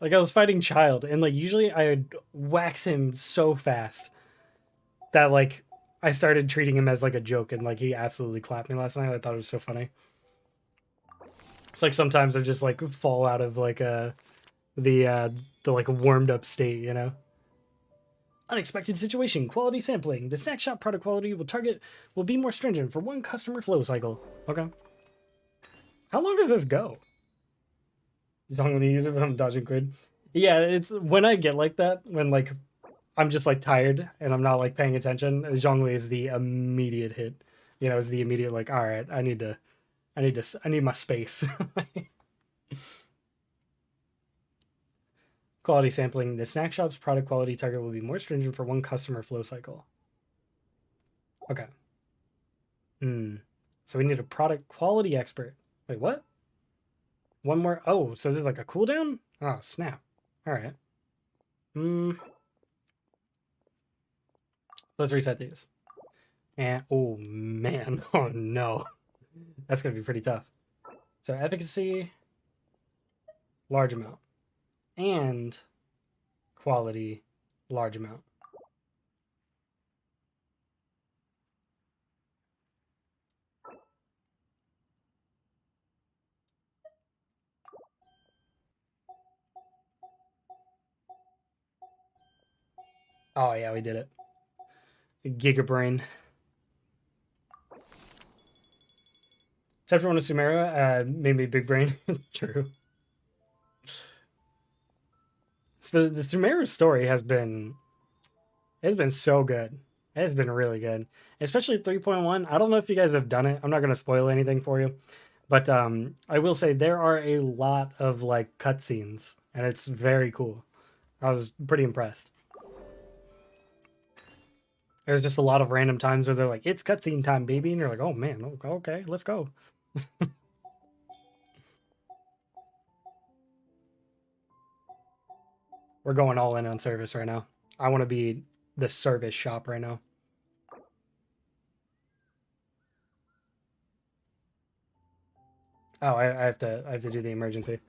Like I was fighting Child, and like usually I would wax him so fast that like I started treating him as like a joke, and like he absolutely clapped me last night. I thought it was so funny. It's like sometimes I just like fall out of like the like warmed up state, you know. Unexpected situation, quality sampling. The snack shop product quality will be more stringent for one customer flow cycle. Okay. How long does this go? So I'm gonna use it when I'm dodging grid. Yeah, it's when I get like that, when like I'm just like tired and I'm not like paying attention, Zhongli is the immediate hit. You know, it's the immediate like, all right, I need my space. Quality sampling. The snack shop's product quality target will be more stringent for one customer flow cycle. Okay. So we need a product quality expert. Wait, what? One more. Oh, so there's like a cooldown? Oh, snap. All right. Let's reset these. And oh man, oh no, that's gonna be pretty tough. So efficacy, large amount, and quality, large amount. Oh yeah, we did it. Gigabrain. Except for one of Sumeru, maybe Big Brain. True. So the Sumeru story has been so good. It has been really good. Especially 3.1. I don't know if you guys have done it. I'm not gonna spoil anything for you. But I will say there are a lot of like cutscenes and it's very cool. I was pretty impressed. There's just a lot of random times where they're like, it's cutscene time, baby. And you're like, oh man, okay, let's go. We're going all in on service right now. I want to be the service shop right now. Oh, I have to do the emergency.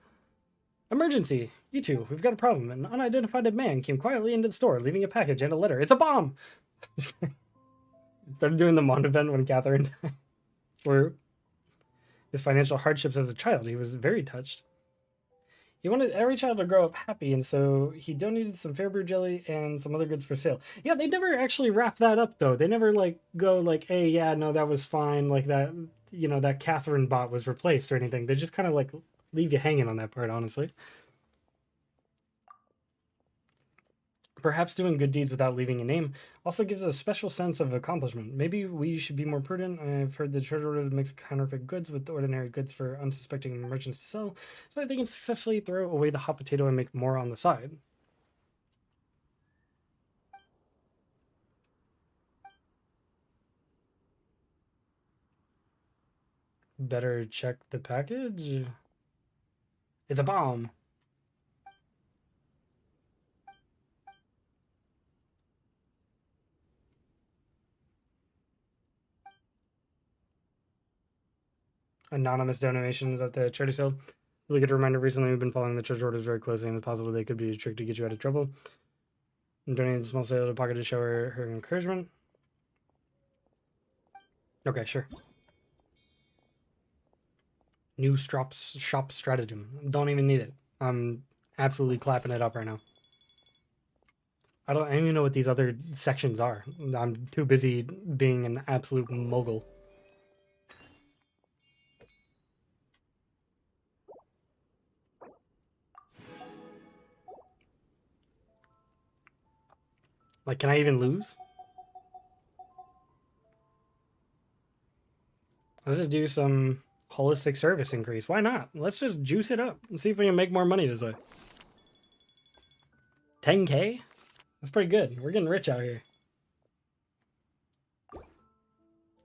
Emergency! You two, we've got a problem. An unidentified man came quietly into the store, leaving a package and a letter. It's a bomb! Started doing the Mond event when Catherine for his financial hardships as a child. He was very touched. He wanted every child to grow up happy, and so he donated some Fairbrew jelly and some other goods for sale. Yeah, they never actually wrap that up, though. They never, like, go, like, hey, yeah, no, that was fine. Like, that, you know, that Catherine bot was replaced or anything. They just kind of, like, leave you hanging on that part, honestly. Perhaps doing good deeds without leaving a name also gives a special sense of accomplishment. Maybe we should be more prudent. I've heard the treasure order mix counterfeit goods with ordinary goods for unsuspecting merchants to sell, so that they can successfully throw away the hot potato and make more on the side. Better check the package. It's a bomb. Anonymous donations at the charity sale. Really good reminder. Recently, we've been following the treasure orders very closely, and it's possible they could be a trick to get you out of trouble. I'm donating a small sale to Pocket to show her encouragement. Okay, sure. New shop stratagem. Don't even need it. I'm absolutely clapping it up right now. I don't even know what these other sections are. I'm too busy being an absolute mogul. Like, can I even lose? Let's just do some holistic service increase. Why not? Let's just juice it up and see if we can make more money this way. 10K? That's pretty good. We're getting rich out here.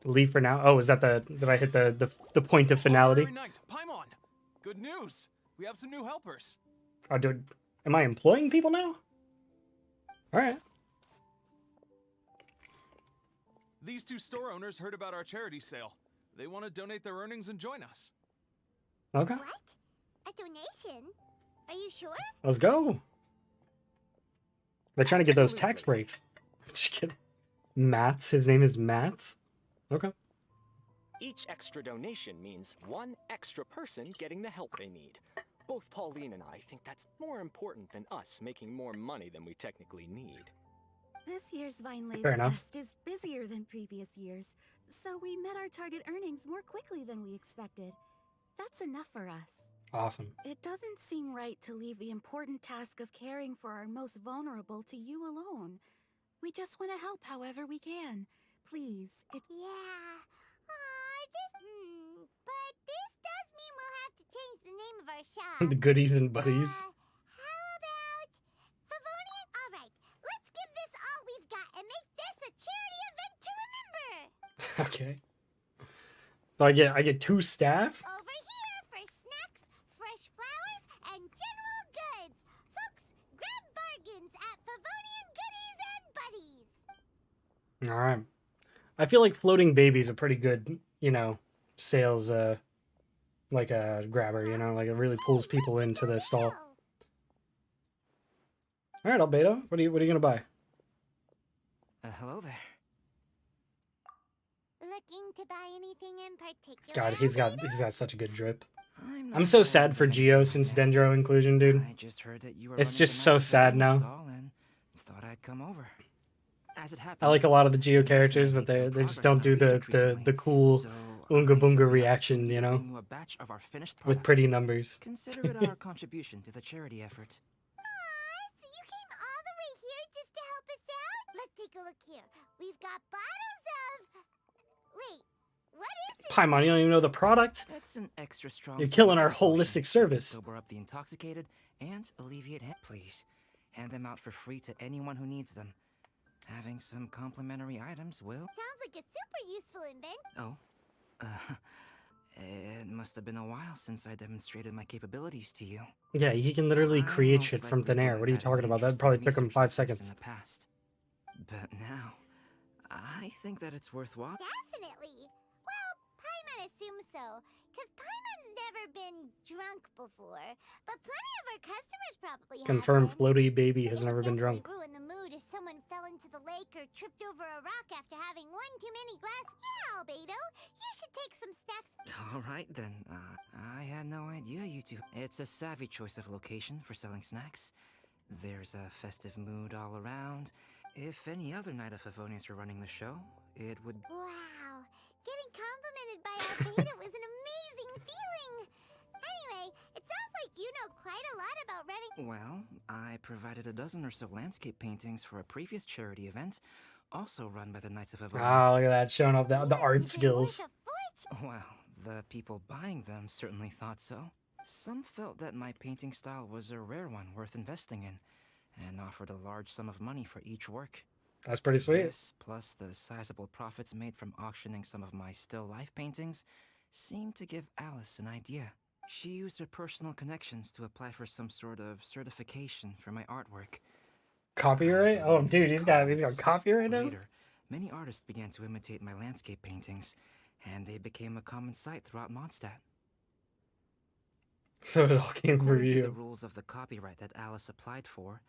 Leave for now. Oh, is that did I hit the point of finality? Honorary Knight, Paimon! Good news! We have some new helpers. Oh, dude, am I employing people now? All right. These two store owners heard about our charity sale. They want to donate their earnings and join us. Okay. What? A donation? Are you sure? Let's go. They're trying to get those tax breaks. Just kidding. Mats. His name is Mats. Okay. Each extra donation means one extra person getting the help they need. Both Pauline and I think that's more important than us making more money than we technically need. This year's Vine Fair Laser enough. Fest is busier than previous years, so we met our target earnings more quickly than we expected. That's enough for us. Awesome. It doesn't seem right to leave the important task of caring for our most vulnerable to you alone. We just want to help however we can. Please, it's... Yeah. But this does mean we'll have to change the name of our shop. The goodies and buddies. How about Favonian? All right, let's give this all we've got and make this a charity event to remember. Okay. So I get 2 staff. Over here for snacks, fresh flowers, and general goods. Folks, grab bargains at Favonian Goodies and Buddies. All right. I feel like floating baby's a pretty good, sales like a grabber, like it really pulls people into the stall. All right, Albedo, what are you gonna buy? Hello there. Looking to buy anything in particular? God, he's Albedo? got such a good drip. I'm I'm so sad for Geo since Dendro inclusion, dude. I just heard that you were It's running just the so Knights of sad the now. Stall and thought I'd come over. As it happens, I like a lot of the Geo it's amazing characters, I but made they some just progress don't on do the research recently, the cool so Oonga I took Boonga the reaction, opportunity to bring you a batch of our finished with product. pretty numbers. Consider it our contribution to the charity effort. So you came all the way here just to help us out? Let's take a look here. We've got bottles of... Wait, what is this? Paimon, you don't even know the product? That's an extra strong. You're killing our potion holistic that can service. Sober up the intoxicated and alleviate. Please, hand them out for free to anyone who needs them. Having some complimentary items will. Sounds like a super useful invent. Oh, it must have been a while since I demonstrated my capabilities to you. Yeah, he can literally I create most shit from likely thin air. would What are you have had talking an about? That interest probably in took him research 5 like this seconds. in the past, but now I think that it's worthwhile. Definitely. Well, Paimon assumes so, because Paimon's never been drunk before, but plenty of our customers probably have. Confirmed been. floaty baby It has would never been definitely drunk. ruin the mood if someone fell into the lake or tripped over a rock after having one too many glasses. Yeah, Albedo, you should take some snacks. All right then. I had no idea you two. It's a savvy choice of location for selling snacks. There's a festive mood all around. If any other Knight of Favonius were running the show, it would. Wow, getting complimented by Albedo was an amazing feeling. Anyway, it sounds like you know quite a lot about running. Well, I provided a dozen or so landscape paintings for a previous charity event, also run by the Knights of Favonius. Ah, look at that, showing off the Yes, art they've been skills. worth a fortune. Well, the people buying them certainly thought so. Some felt that my painting style was a rare one worth investing in, and offered a large sum of money for each work. That's pretty sweet. This, plus the sizable profits made from auctioning some of my still life paintings, seemed to give Alice an idea. She used her personal connections to apply for some sort of certification for my artwork. Copyright? Oh, dude, he's got copyright now. Later, many artists began to imitate my landscape paintings, and they became a common sight throughout Mondstadt. So it all came from According to the you. rules of the copyright that Alice applied for,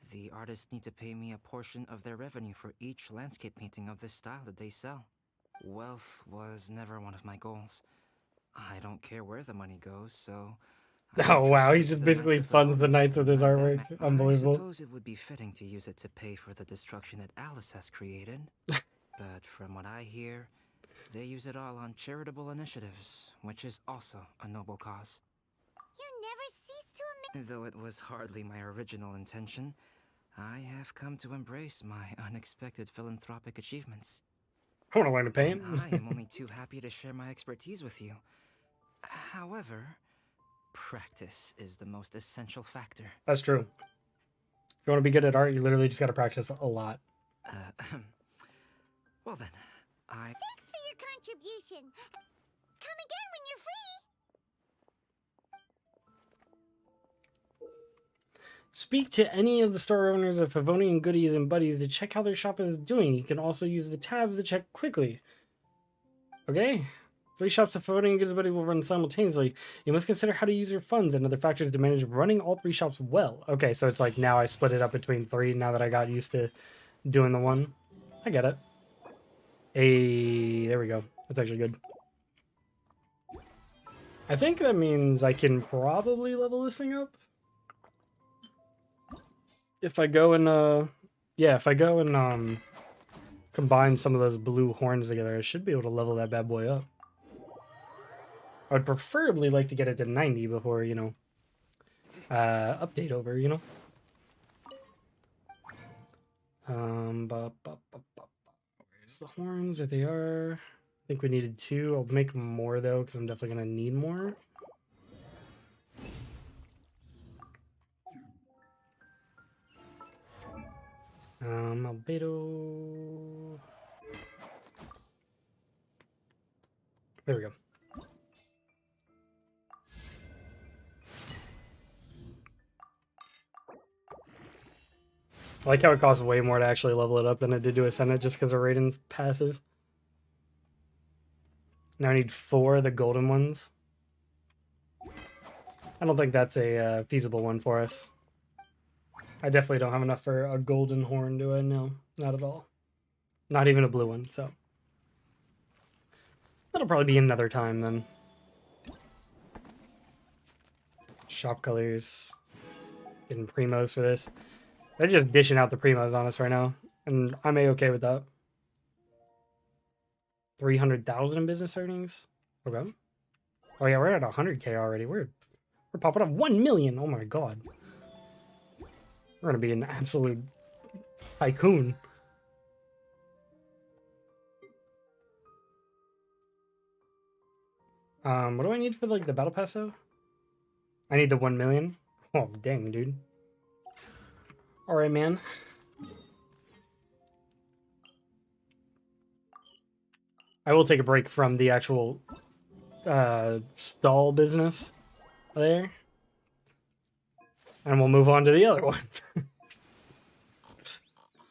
the artists need to pay me a portion of their revenue for each landscape painting of this style that they sell. Wealth was never one of my goals. I don't care where the money goes, so... I Oh wow, he entrusted just the basically Knights of funds the Favonius Knights with his to run artwork. that Unbelievable. I suppose it would be fitting to use it to pay for the destruction that Alice has created. But from what I hear, they use it all on charitable initiatives, which is also a noble cause. You never cease to amaze. Though it was hardly my original intention, I have come to embrace my unexpected philanthropic achievements. I want to learn to And paint. I am only too happy to share my expertise with you. However, practice is the most essential factor. That's true. If you want to be good at art, you literally just got to practice a lot. Well then, Thanks for your contribution. Come again when you're free. Speak to any of the store owners of Favonian Goodies and Buddies to check how their shop is doing. You can also use the tabs to check quickly. Okay? 3 shops of Favonian Goodies and Buddies will run simultaneously. You must consider how to use your funds and other factors to manage running all 3 shops well. Okay, so it's like now I split it up between 3 now that I got used to doing the one. I get it. Hey, there we go. That's actually good. I think that means I can probably level this thing up. If I go and yeah, if I go and combine some of those blue horns together, I should be able to level that bad boy up. I would preferably like to get it to 90 before, you know, update over, you know. Where's the horns? There they are. I think we needed 2. I'll make more though, because I'm definitely gonna need more. Albedo. There we go. I like how it costs way more to actually level it up than it did to ascend it just because of Raiden's passive. Now I need 4 of the golden ones. I don't think that's a feasible one for us. I definitely don't have enough for a golden horn, do I? No, not at all. Not even a blue one, so. That'll probably be another time then. Shop colors. Getting primos for this. They're just dishing out the primos on us right now, and I'm a-okay with that. 300,000 in business earnings. Okay. Oh yeah, we're at 100K already. We're popping up 1 million. Oh my god. We're gonna be an absolute tycoon. What do I need for like the battle pass though? I need the 1 million. Oh dang, dude. All right, man. I will take a break from the actual stall business there. And we'll move on to the other one.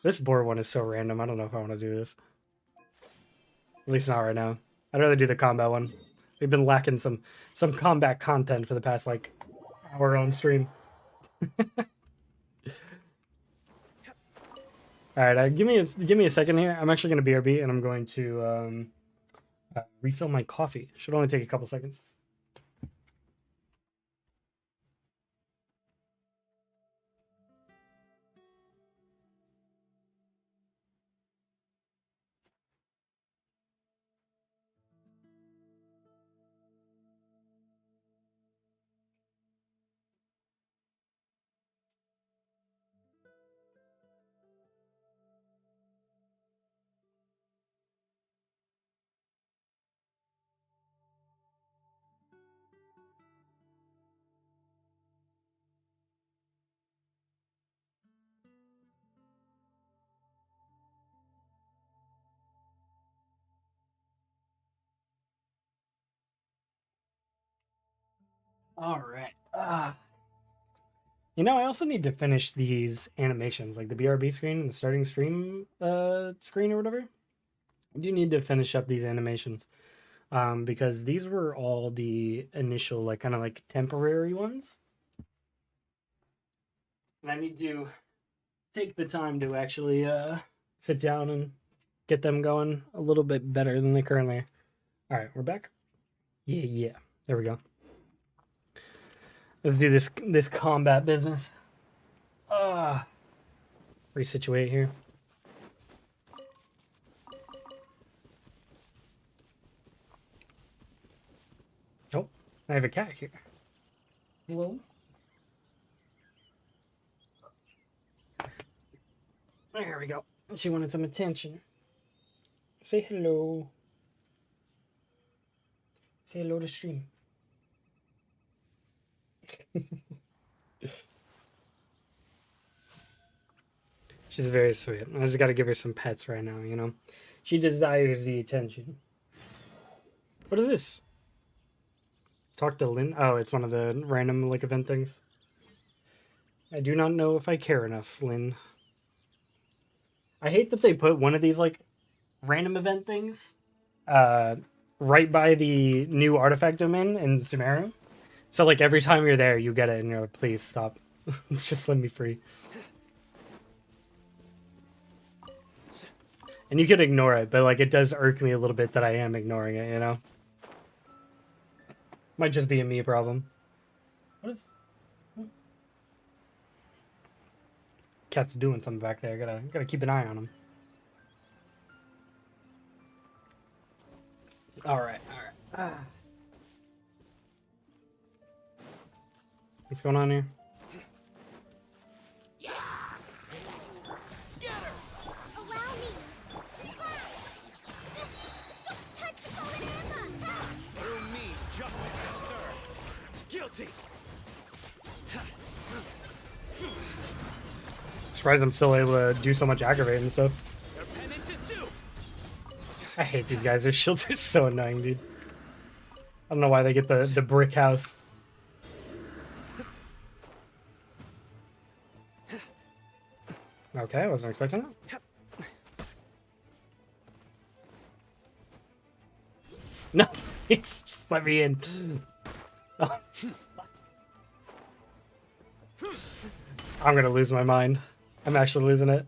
This board one is so random. I don't know if I want to do this. At least not right now. I'd rather do the combat one. We've been lacking some combat content for the past like hour on stream. All right, give me a second here. I'm actually going to BRB and I'm going to refill my coffee. Should only take a couple seconds. All right. You know, I also need to finish these animations, like the BRB screen and the starting stream screen or whatever. I do need to finish up these animations because these were all the initial, like, kind of like temporary ones. And I need to take the time to actually sit down and get them going a little bit better than they currently are. All right, we're back. Yeah. There we go. Let's do this combat business. Resituate here. Oh, I have a cat here. Hello. There we go. She wanted some attention. Say hello. Say hello to stream. She's very sweet. I just gotta give her some pets right now, you know? She desires the attention. What is this? Talk to Lynn? Oh, it's one of the random, like, event things. I do not know if I care enough, Lynn. I hate that they put one of these, like, random event things right by the new artifact domain in Sumeru. So, like, every time you're there, you get it, and you're like, please stop. Just let me free. And you could ignore it, but, like, it does irk me a little bit that I am ignoring it, you know? Might just be a me problem. What is... Cat's doing something back there. Gotta keep an eye on him. Alright. What's going on here? Allow me. Don't touch Emma. Through me, justice is served. Guilty. Surprised I'm still able to do so much aggravating and stuff. Your penance is due. I hate these guys. Their shields are so annoying, dude. I don't know why they get the brick house. Okay, I wasn't expecting that. No, it's just let me in. Oh. I'm gonna lose my mind. I'm actually losing it.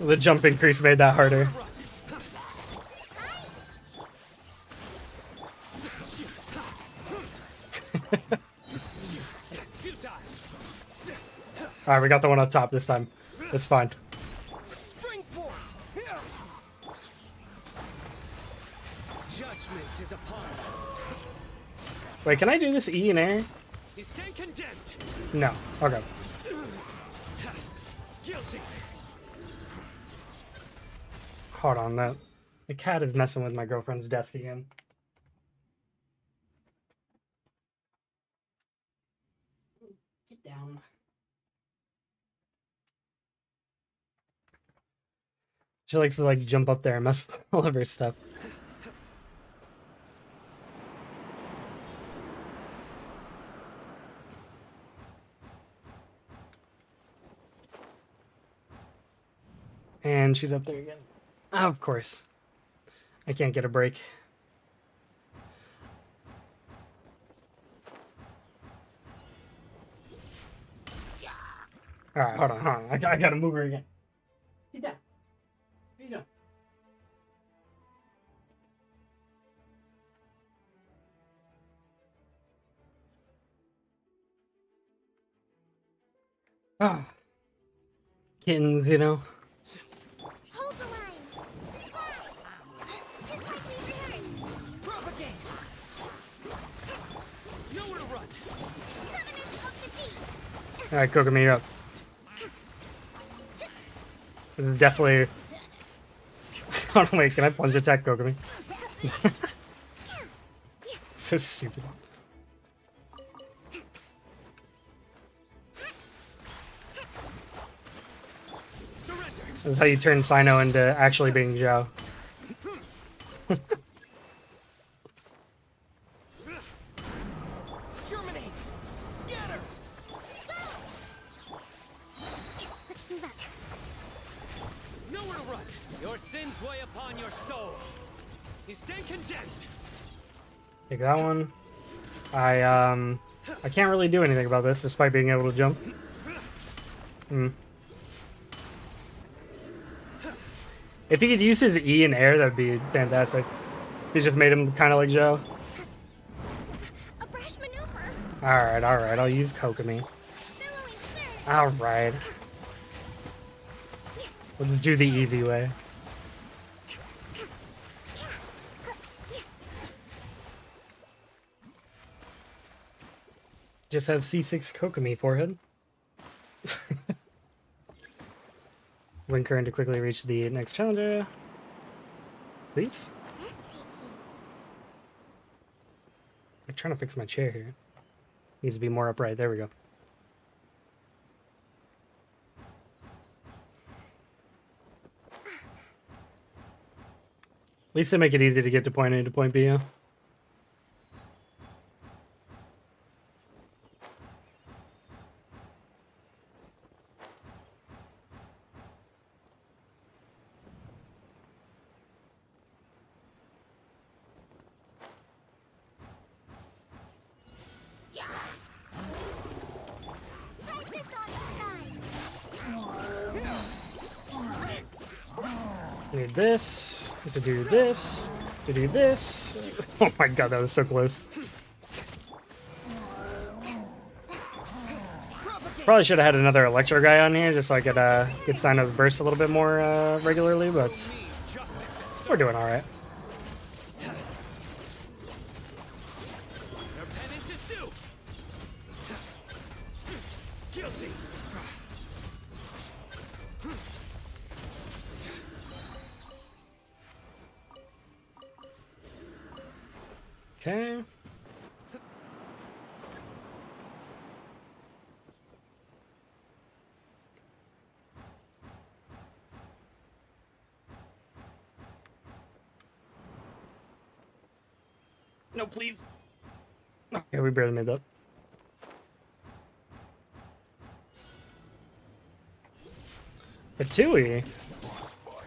The jump increase made that harder. Alright, we got the one up top this time. It's fine. Spring forth. Judgment is upon. Wait, can I do this E in air? You stand condemned. No. Okay. Guilty. Hold on, that the cat is messing with my girlfriend's desk again. Get down. She likes to like jump up there and mess with all of her stuff. And she's up there again. Of course. I can't get a break. Alright, hold on. I gotta move her again. Get down. What are you doing? Oh. Kittens, you know. Hold the line. Just like we rehearsed. Propagate. Nowhere to run. Covenant of the deep. Alright, Kokomi, you're up. This is definitely... Oh, wait, can I plunge attack Kokomi? So stupid. Surrender. That's how you turn Sino into actually being Zhao. Germinate. Scatter. Let's move out. Nowhere to run. Your sins weigh upon your soul. You stand condemned. Take that one. I can't really do anything about this despite being able to jump. If he could use his E in air, that'd be fantastic. He just made him kind of like Zhao. A brash maneuver. Alright, I'll use Kokomi. Billowing surge. Alright. We'll just do the easy way. Just have C6 Kokomi forehead. Wind current to quickly reach the next challenger. Please? Breathtaking. I'm trying to fix my chair here. Needs to be more upright. There we go. At least they make it easy to get to point A to point B, yeah? Fight this on the side. Need this, to do this, to do this. Oh my god, that was so close. Probably should have had another Electro guy on here just so I could get sign of burst a little bit more regularly, but we're doing alright. Your penance is due. Guilty. Okay. No, please. Okay, we barely made that. A Tui.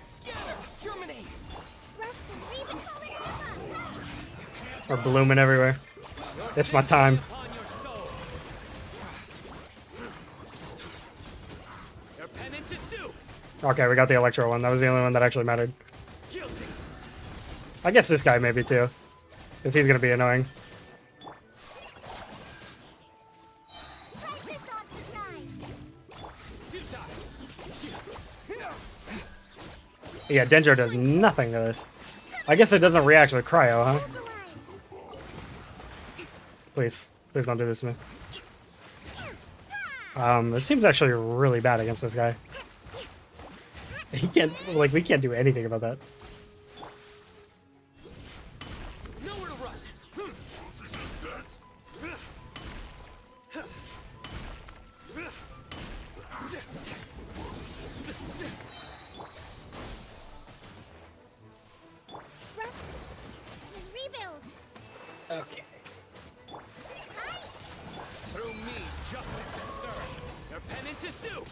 Scatter. Terminate. Rust and read the color. We're blooming everywhere. It's my time. Upon your soul. Your penance is due. Okay, we got the Electro one. That was the only one that actually mattered. Guilty. I guess this guy maybe too. Because he's going to be annoying. Fight this on the side. Yeah, Dendro does nothing to this. I guess it doesn't react with Cryo, huh? Hold the line. Please. Please don't do this to me. This team's actually really bad against this guy. He can't, like, we can't do anything about that. Nowhere to run. Rust and rebuild. Okay. Hi. Through me, justice is served. Your penance is due.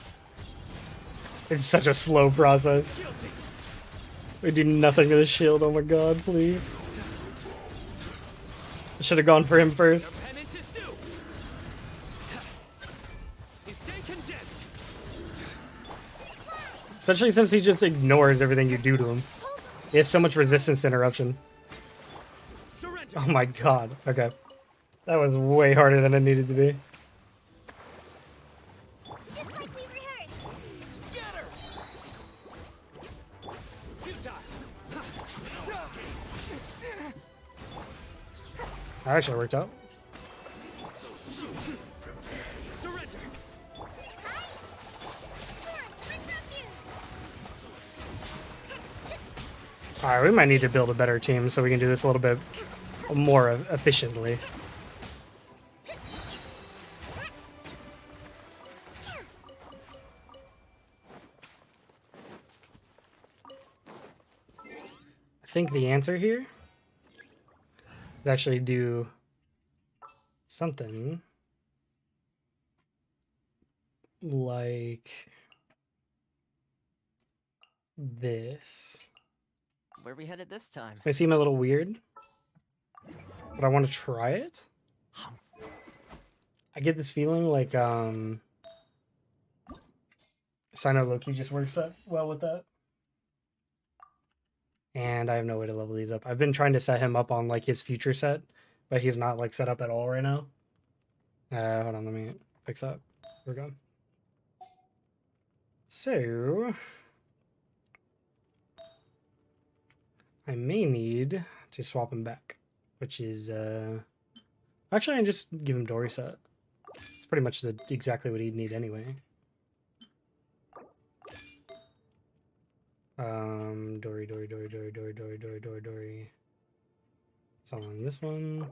It's such a slow process. Guilty. We do nothing to the shield, oh my god, please. I should have gone for him first. Penance is due. You stay condemned. Especially since he just ignores everything you do to him. He has so much resistance to interruption. Surrender. Oh my god. Okay. That was way harder than it needed to be. Just like we rehearsed. Scatter. Futile. That actually worked out. Surrender. Hi. Sword, bring refuge. Alright, we might need to build a better team so we can do this a little bit more efficiently. I think the answer here is actually do something like this. Where we headed this time? May seem a little weird, but I want to try it. I get this feeling like Sino Loki just works well with that. And I have no way to level these up. I've been trying to set him up on like his future set, but he's not like set up at all right now. Hold on, let me fix that. We're good. So I may need to swap him back, which is actually I just give him Dory set. It's pretty much exactly what he'd need anyway. Dory. It's on this one.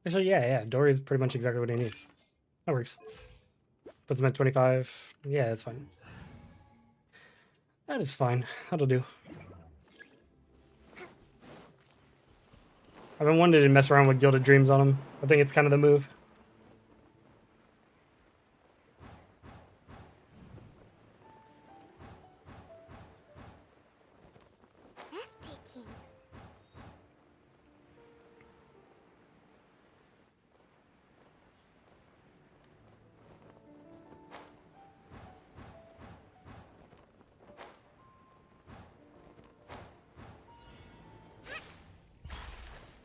Actually, yeah. Dory is pretty much exactly what he needs. That works. Puts him at 25. Yeah, that's fine. That is fine. That'll do. I've been wanting to mess around with Gilded Dreams on him. I think it's kind of the move. Breathtaking.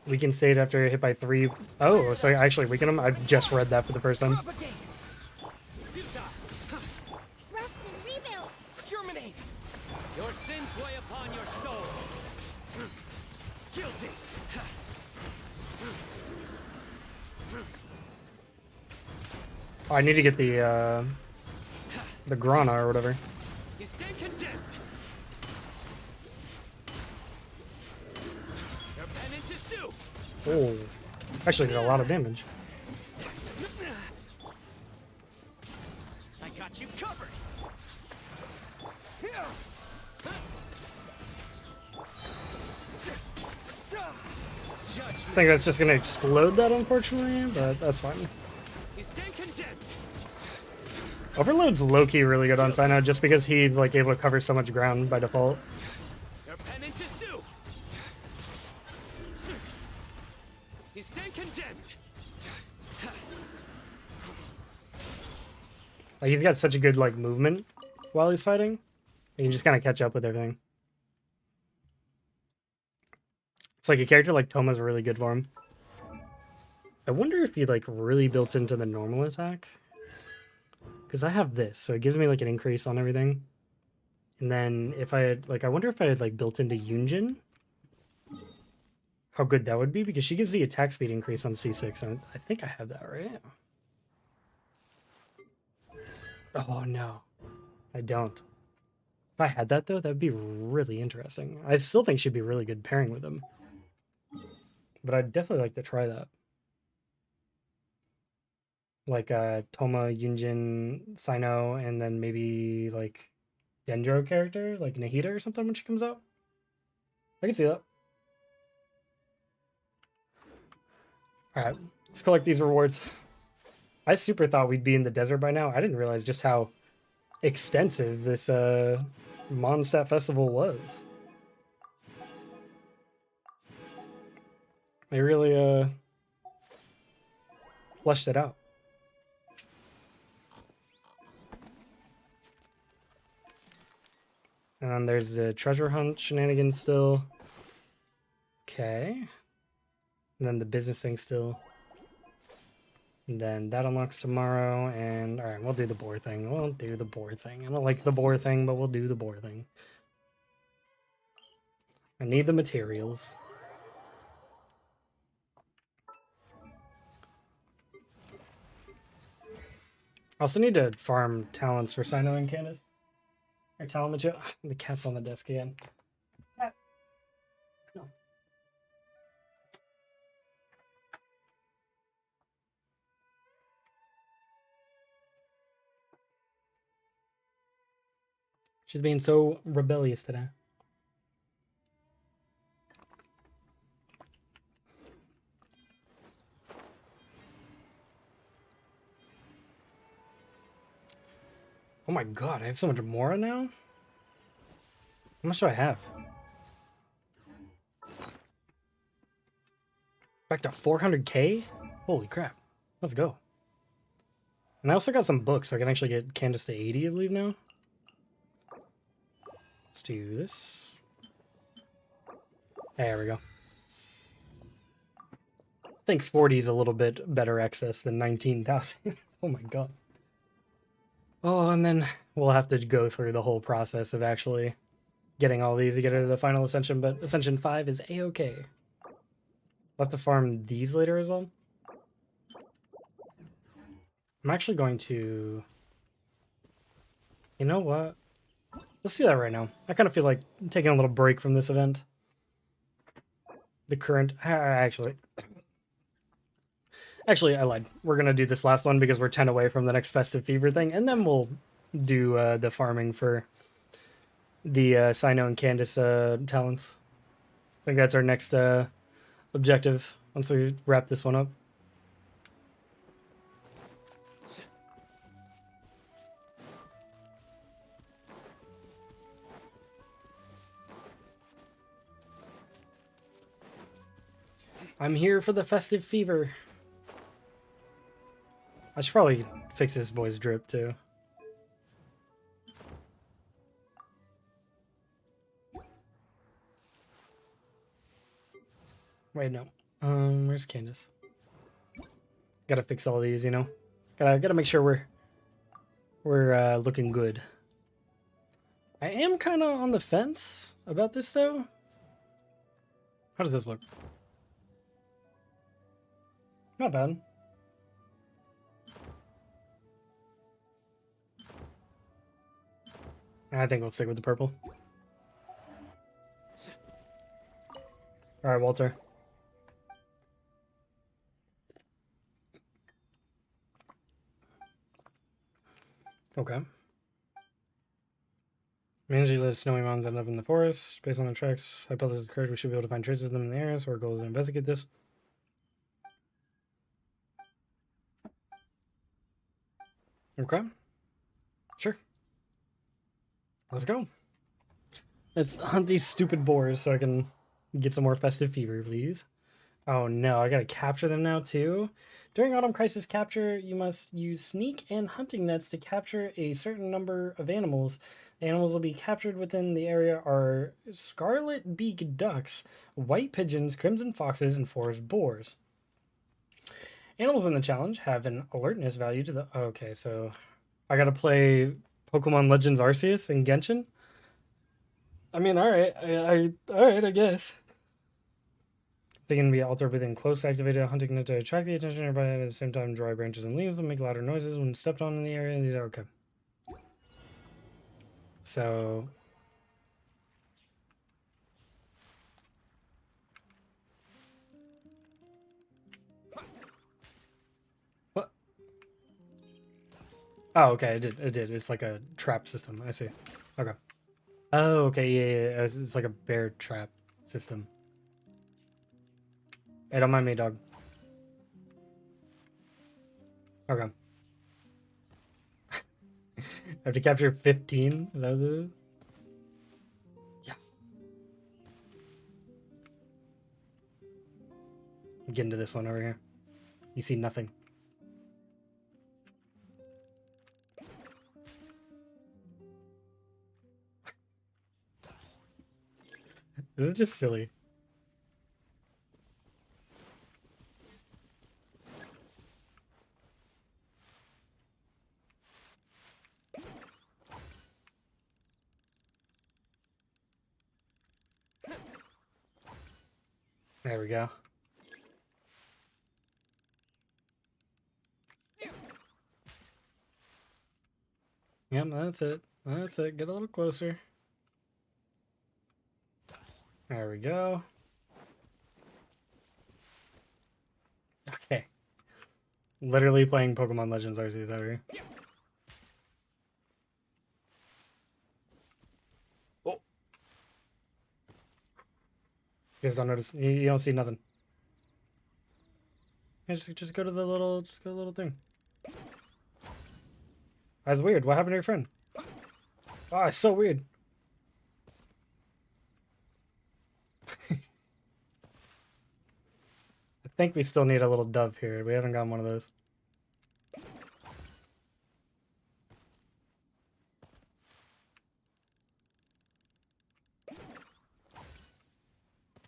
We can save after hit by 3. Oh, so I actually weaken him? I've just read that for the first time. Propagate. Futa. Rest and rebuild. Germinate. Your sins weigh upon your soul. Guilty. Oh, I need to get the Grana or whatever. You stand condemned. Your penance is due. Oh, actually did a lot of damage. I got you covered. I think that's just gonna explode that, unfortunately, but that's fine. You stand condemned. Overload's low-key really good on Sino just because he's like able to cover so much ground by default. Your penance is due. You stand condemned. Like he's got such a good like movement while he's fighting. You can just kind of catch up with everything. It's like a character like Toma's really good for him. I wonder if he like really built into the normal attack. Because I have this, so it gives me like an increase on everything. And then if I had like, I wonder if I had like built into Yunjin. How good that would be, because she gives the attack speed increase on C6, and I think I have that right. Oh no, I don't. If I had that though, that'd be really interesting. I still think she'd be really good pairing with him. But I'd definitely like to try that. Like Toma, Yunjin, Sino, and then maybe like Dendro character, like Nahida or something when she comes out. I can see that. Alright, let's collect these rewards. I super thought we'd be in the desert by now. I didn't realize just how extensive this Mondstadt festival was. They really fleshed it out. And then there's the treasure hunt shenanigans still. Okay. And then the business thing still. And then that unlocks tomorrow. And alright, we'll do the boar thing. We'll do the boar thing. I don't like the boar thing, but we'll do the boar thing. I need the materials. I also need to farm talents for Sino and Candace. Or talent material. The cat's on the desk again. No. She's being so rebellious today. Oh my god, I have so much more now? How much do I have? Back to 400k? Holy crap. Let's go. And I also got some books, so I can actually get Candace to 80, I believe, now. Let's do this. There we go. I think 40 is a little bit better excess than 19,000. Oh my god. Oh, and then we'll have to go through the whole process of actually getting all these to get into the final Ascension, but Ascension 5 is a-okay. We'll have to farm these later as well. I'm actually going to... You know what? Let's do that right now. I kind of feel like taking a little break from this event. The current... Actually, I lied. We're going to do this last one because we're 10 away from the next Festive Fever thing, and then we'll do the farming for the Sino and Candace talents. I think that's our next objective once we wrap this one up. I'm here for the Festive Fever. I should probably fix this boy's drip too. Wait, no. Where's Candace? Gotta fix all these, you know. Gotta make sure we're looking good. I am kind of on the fence about this though. How does this look? Not bad. I think we'll stick with the purple. All right, Walter. Okay. Managing the snowy mountains end up in the forest. Based on the tracks, hypothesis occurred, we should be able to find traces of them in the area, so our goal is to investigate this. Okay. Sure. Let's go. Let's hunt these stupid boars so I can get some more Festive Fever, please. Oh no, I gotta capture them now too? During Autumn Crisis capture, you must use sneak and hunting nets to capture a certain number of animals. The animals will be captured within the area are scarlet beak ducks, white pigeons, crimson foxes, and forest boars. Animals in the challenge have an alertness value to the... Okay, so I gotta play Pokemon Legends Arceus and Genshin? I mean, alright, alright, I guess. They can be altered within close activated hunting net to attract the attention of everybody, at the same time dry branches and leaves and make louder noises when stepped on in the area. These are okay. So... What? Oh, okay, it did. It's like a trap system. I see. Okay. Oh, okay, yeah. It's like a bear trap system. Hey, don't mind me, dog. Okay. I have to capture 15? Is that what it is? Yeah. Get into this one over here. You see nothing. This is just silly. There we go. Yep, that's it. That's it. Get a little closer. There we go. Okay. Literally playing Pokemon Legends Arceus over here. Oh. You guys don't notice. You don't see nothing. Yeah, just go to the little thing. That's weird. What happened to your friend? Oh, it's so weird. I think we still need a little dove here. We haven't gotten one of those.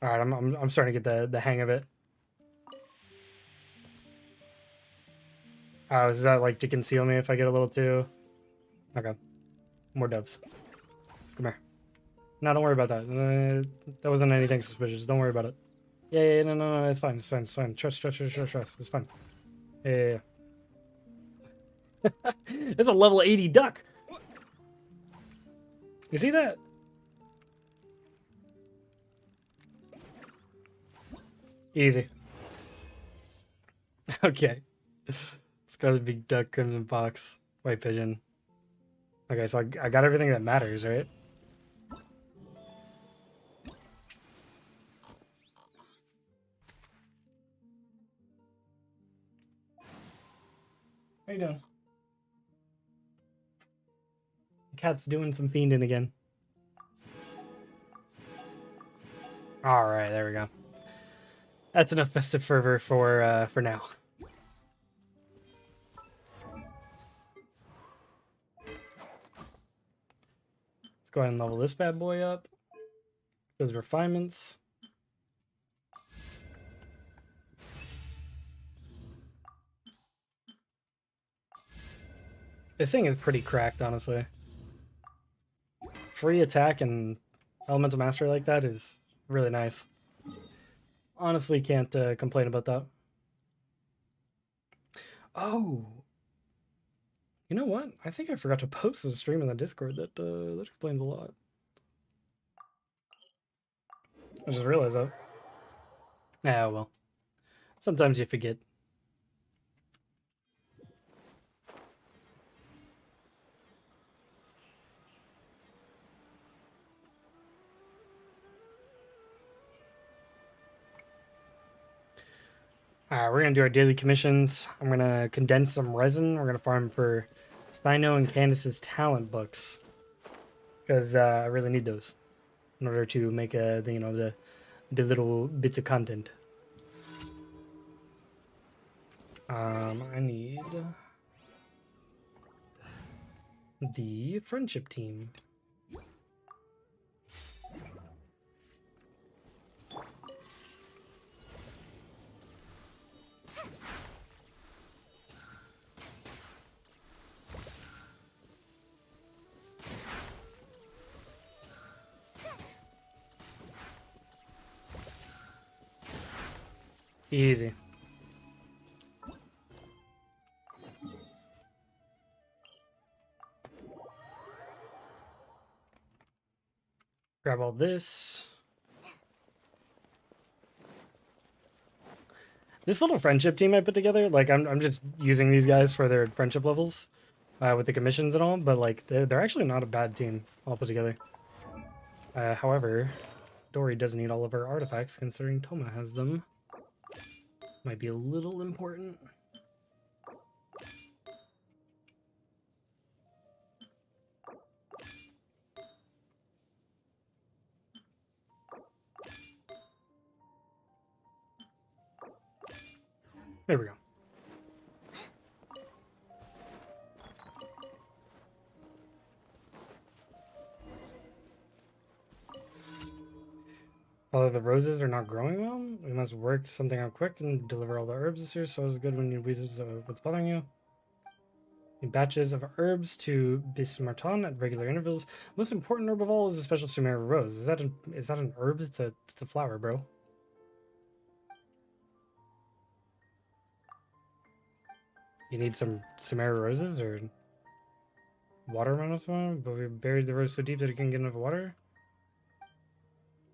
All right, I'm starting to get the hang of it. Oh, is that like to conceal me if I get a little too? Okay, more doves. Come here. No, don't worry about that. That wasn't anything suspicious. Don't worry about it. Yeah, no, it's fine. It's fine. Trust. It's fine. Yeah. It's a level 80 duck. You see that? Easy. Okay. Scarlet Big Duck, Crimson Fox, White Pigeon. Okay, so I got everything that matters, right? How you doing? The cat's doing some fiending again. Alright, there we go. That's enough festive fervor for now. Let's go ahead and level this bad boy up. Those refinements. This thing is pretty cracked, honestly. Free attack and elemental mastery like that is really nice. Honestly, can't complain about that. Oh, you know what? I think I forgot to post the stream in the Discord. That explains a lot. I just realized that. Ah, well. Sometimes you forget. We're going to do our daily commissions. I'm going to condense some resin. We're going to farm for Steino and Candace's talent books. Because I really need those in order to make the little bits of content. I need the friendship team. Easy. Grab all this. This little friendship team I put together, like I'm just using these guys for their friendship levels with the commissions and all, but like they're actually not a bad team all put together. However, Dory doesn't need all of her artifacts considering Toma has them. Might be a little important. There we go. Although the roses are not growing well, we must work something out quick and deliver all the herbs this year, so it's good when you research what's bothering you. In batches of herbs to Bismarton at regular intervals. Most important herb of all is a special Sumeria rose. Is that an herb? It's a flower, bro. You need some Sumeria roses or water minus one, but we buried the rose so deep that it couldn't get enough water.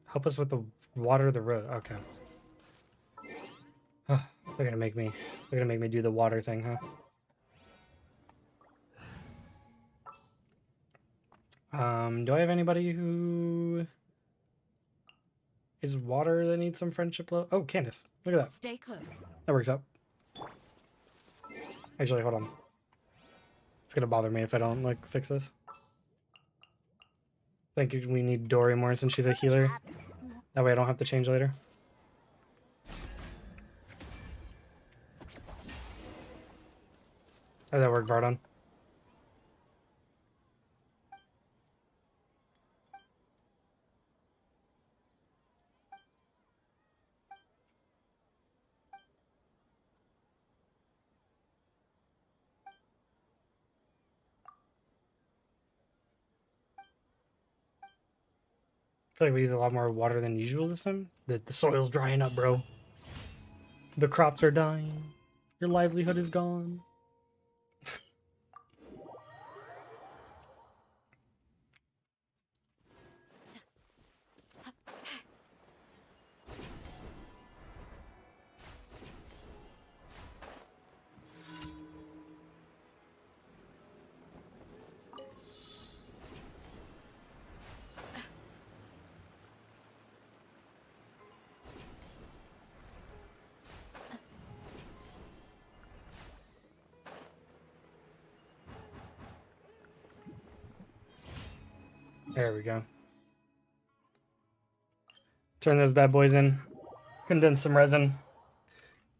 Help us with the water the rose. Okay. Oh, they're gonna make me do the water thing, huh? Do I have anybody who is water that needs some friendship love? Oh, Candace. Look at that. Stay close. That works out. Actually, hold on. It's gonna bother me if I don't, like, fix this. I think we need Dory more since she's a healer. That way I don't have to change later. How'd that work, Vardon? I feel like we use a lot more water than usual this time. The soil's drying up, bro. The crops are dying. Your livelihood is gone. There we go. Turn those bad boys in. Condense some resin.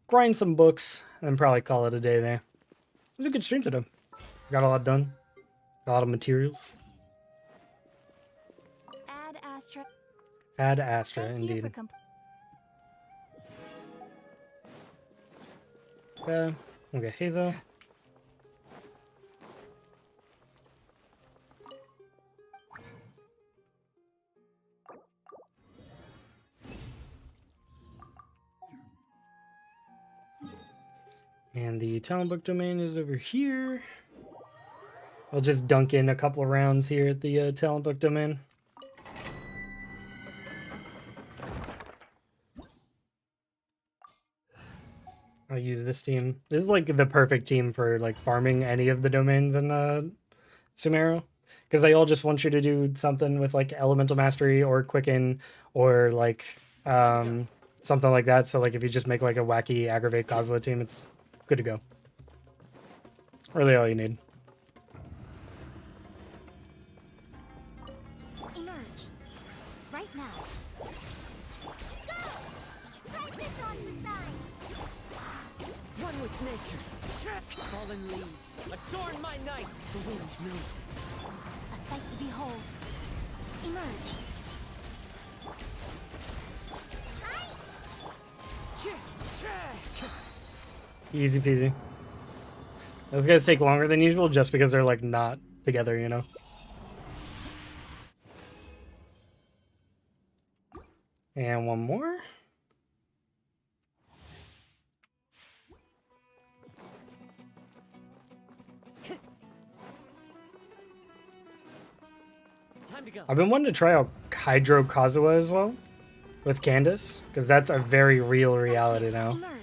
Grind some books. And then probably call it a day there. It was a good stream today. Got a lot done. Got a lot of materials. Add Astra. Add Astra, Thank you indeed. for Okay. Okay, Hazel. And the talent book domain is over here. I'll just dunk in a couple of rounds here at the talent book domain. I'll use this team. This is like the perfect team for like farming any of the domains in Sumeru. Because they all just want you to do something with like Elemental Mastery or Quicken or like something like that. So like if you just make like a wacky Aggravate Kazuha team, it's good to go. Really all you need. emerge. Right now. Practice on the side. One with nature. Fallen leaves. Adorn my night. The wind knows me. A sight to behold. Emerge. Easy peasy. Those guys take longer than usual just because they're like not together, you know? And one more. Time to go. I've been wanting to try out Hydro Kazuha as well with Candace because that's a very real reality now. Emerge.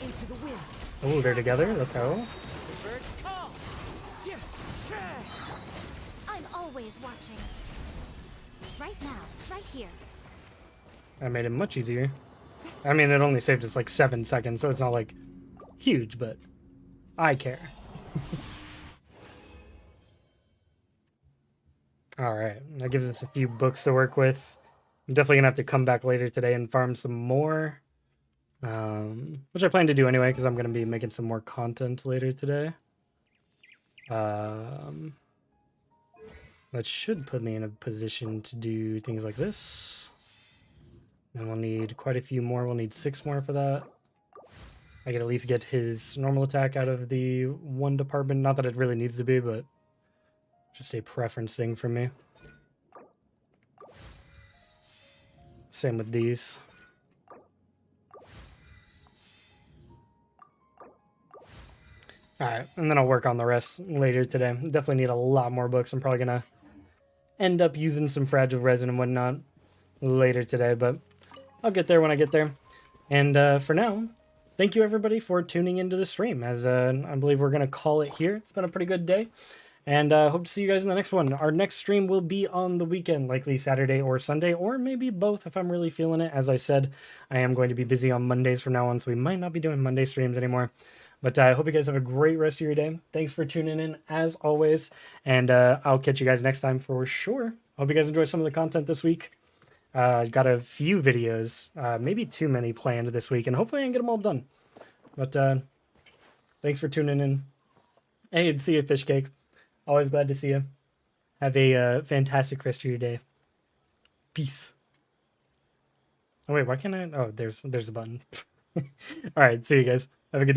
Into the wind. Oh, they're together. Let's go. The birds call. I'm always watching. Right now. Right here. That made it much easier. I mean, it only saved us like 7 seconds, so it's not like huge, but I care. All right, that gives us a few books to work with. I'm definitely gonna have to come back later today and farm some more, which I plan to do anyway because I'm gonna be making some more content later today. That should put me in a position to do things like this. And we'll need quite a few more. We'll need 6 more for that. I can at least get his normal attack out of the one department. Not that it really needs to be, but just a preference thing for me. Same with these. Alright, and then I'll work on the rest later today. Definitely need a lot more books. I'm probably going to end up using some fragile resin and whatnot later today, but I'll get there when I get there. And for now, thank you everybody for tuning into the stream, as I believe we're going to call it here. It's been a pretty good day, and hope to see you guys in the next one. Our next stream will be on the weekend, likely Saturday or Sunday, or maybe both if I'm really feeling it. As I said, I am going to be busy on Mondays from now on, so we might not be doing Monday streams anymore. But I hope you guys have a great rest of your day. Thanks for tuning in, as always, and I'll catch you guys next time for sure. Hope you guys enjoy some of the content this week. Got a few videos, maybe too many planned this week, and hopefully I can get them all done. But thanks for tuning in. Hey, and see you, Fish Cake. Always glad to see you. Have a fantastic rest of your day. Peace. Oh wait, why can't I? Oh, there's a button. All right, see you guys. Have a good day.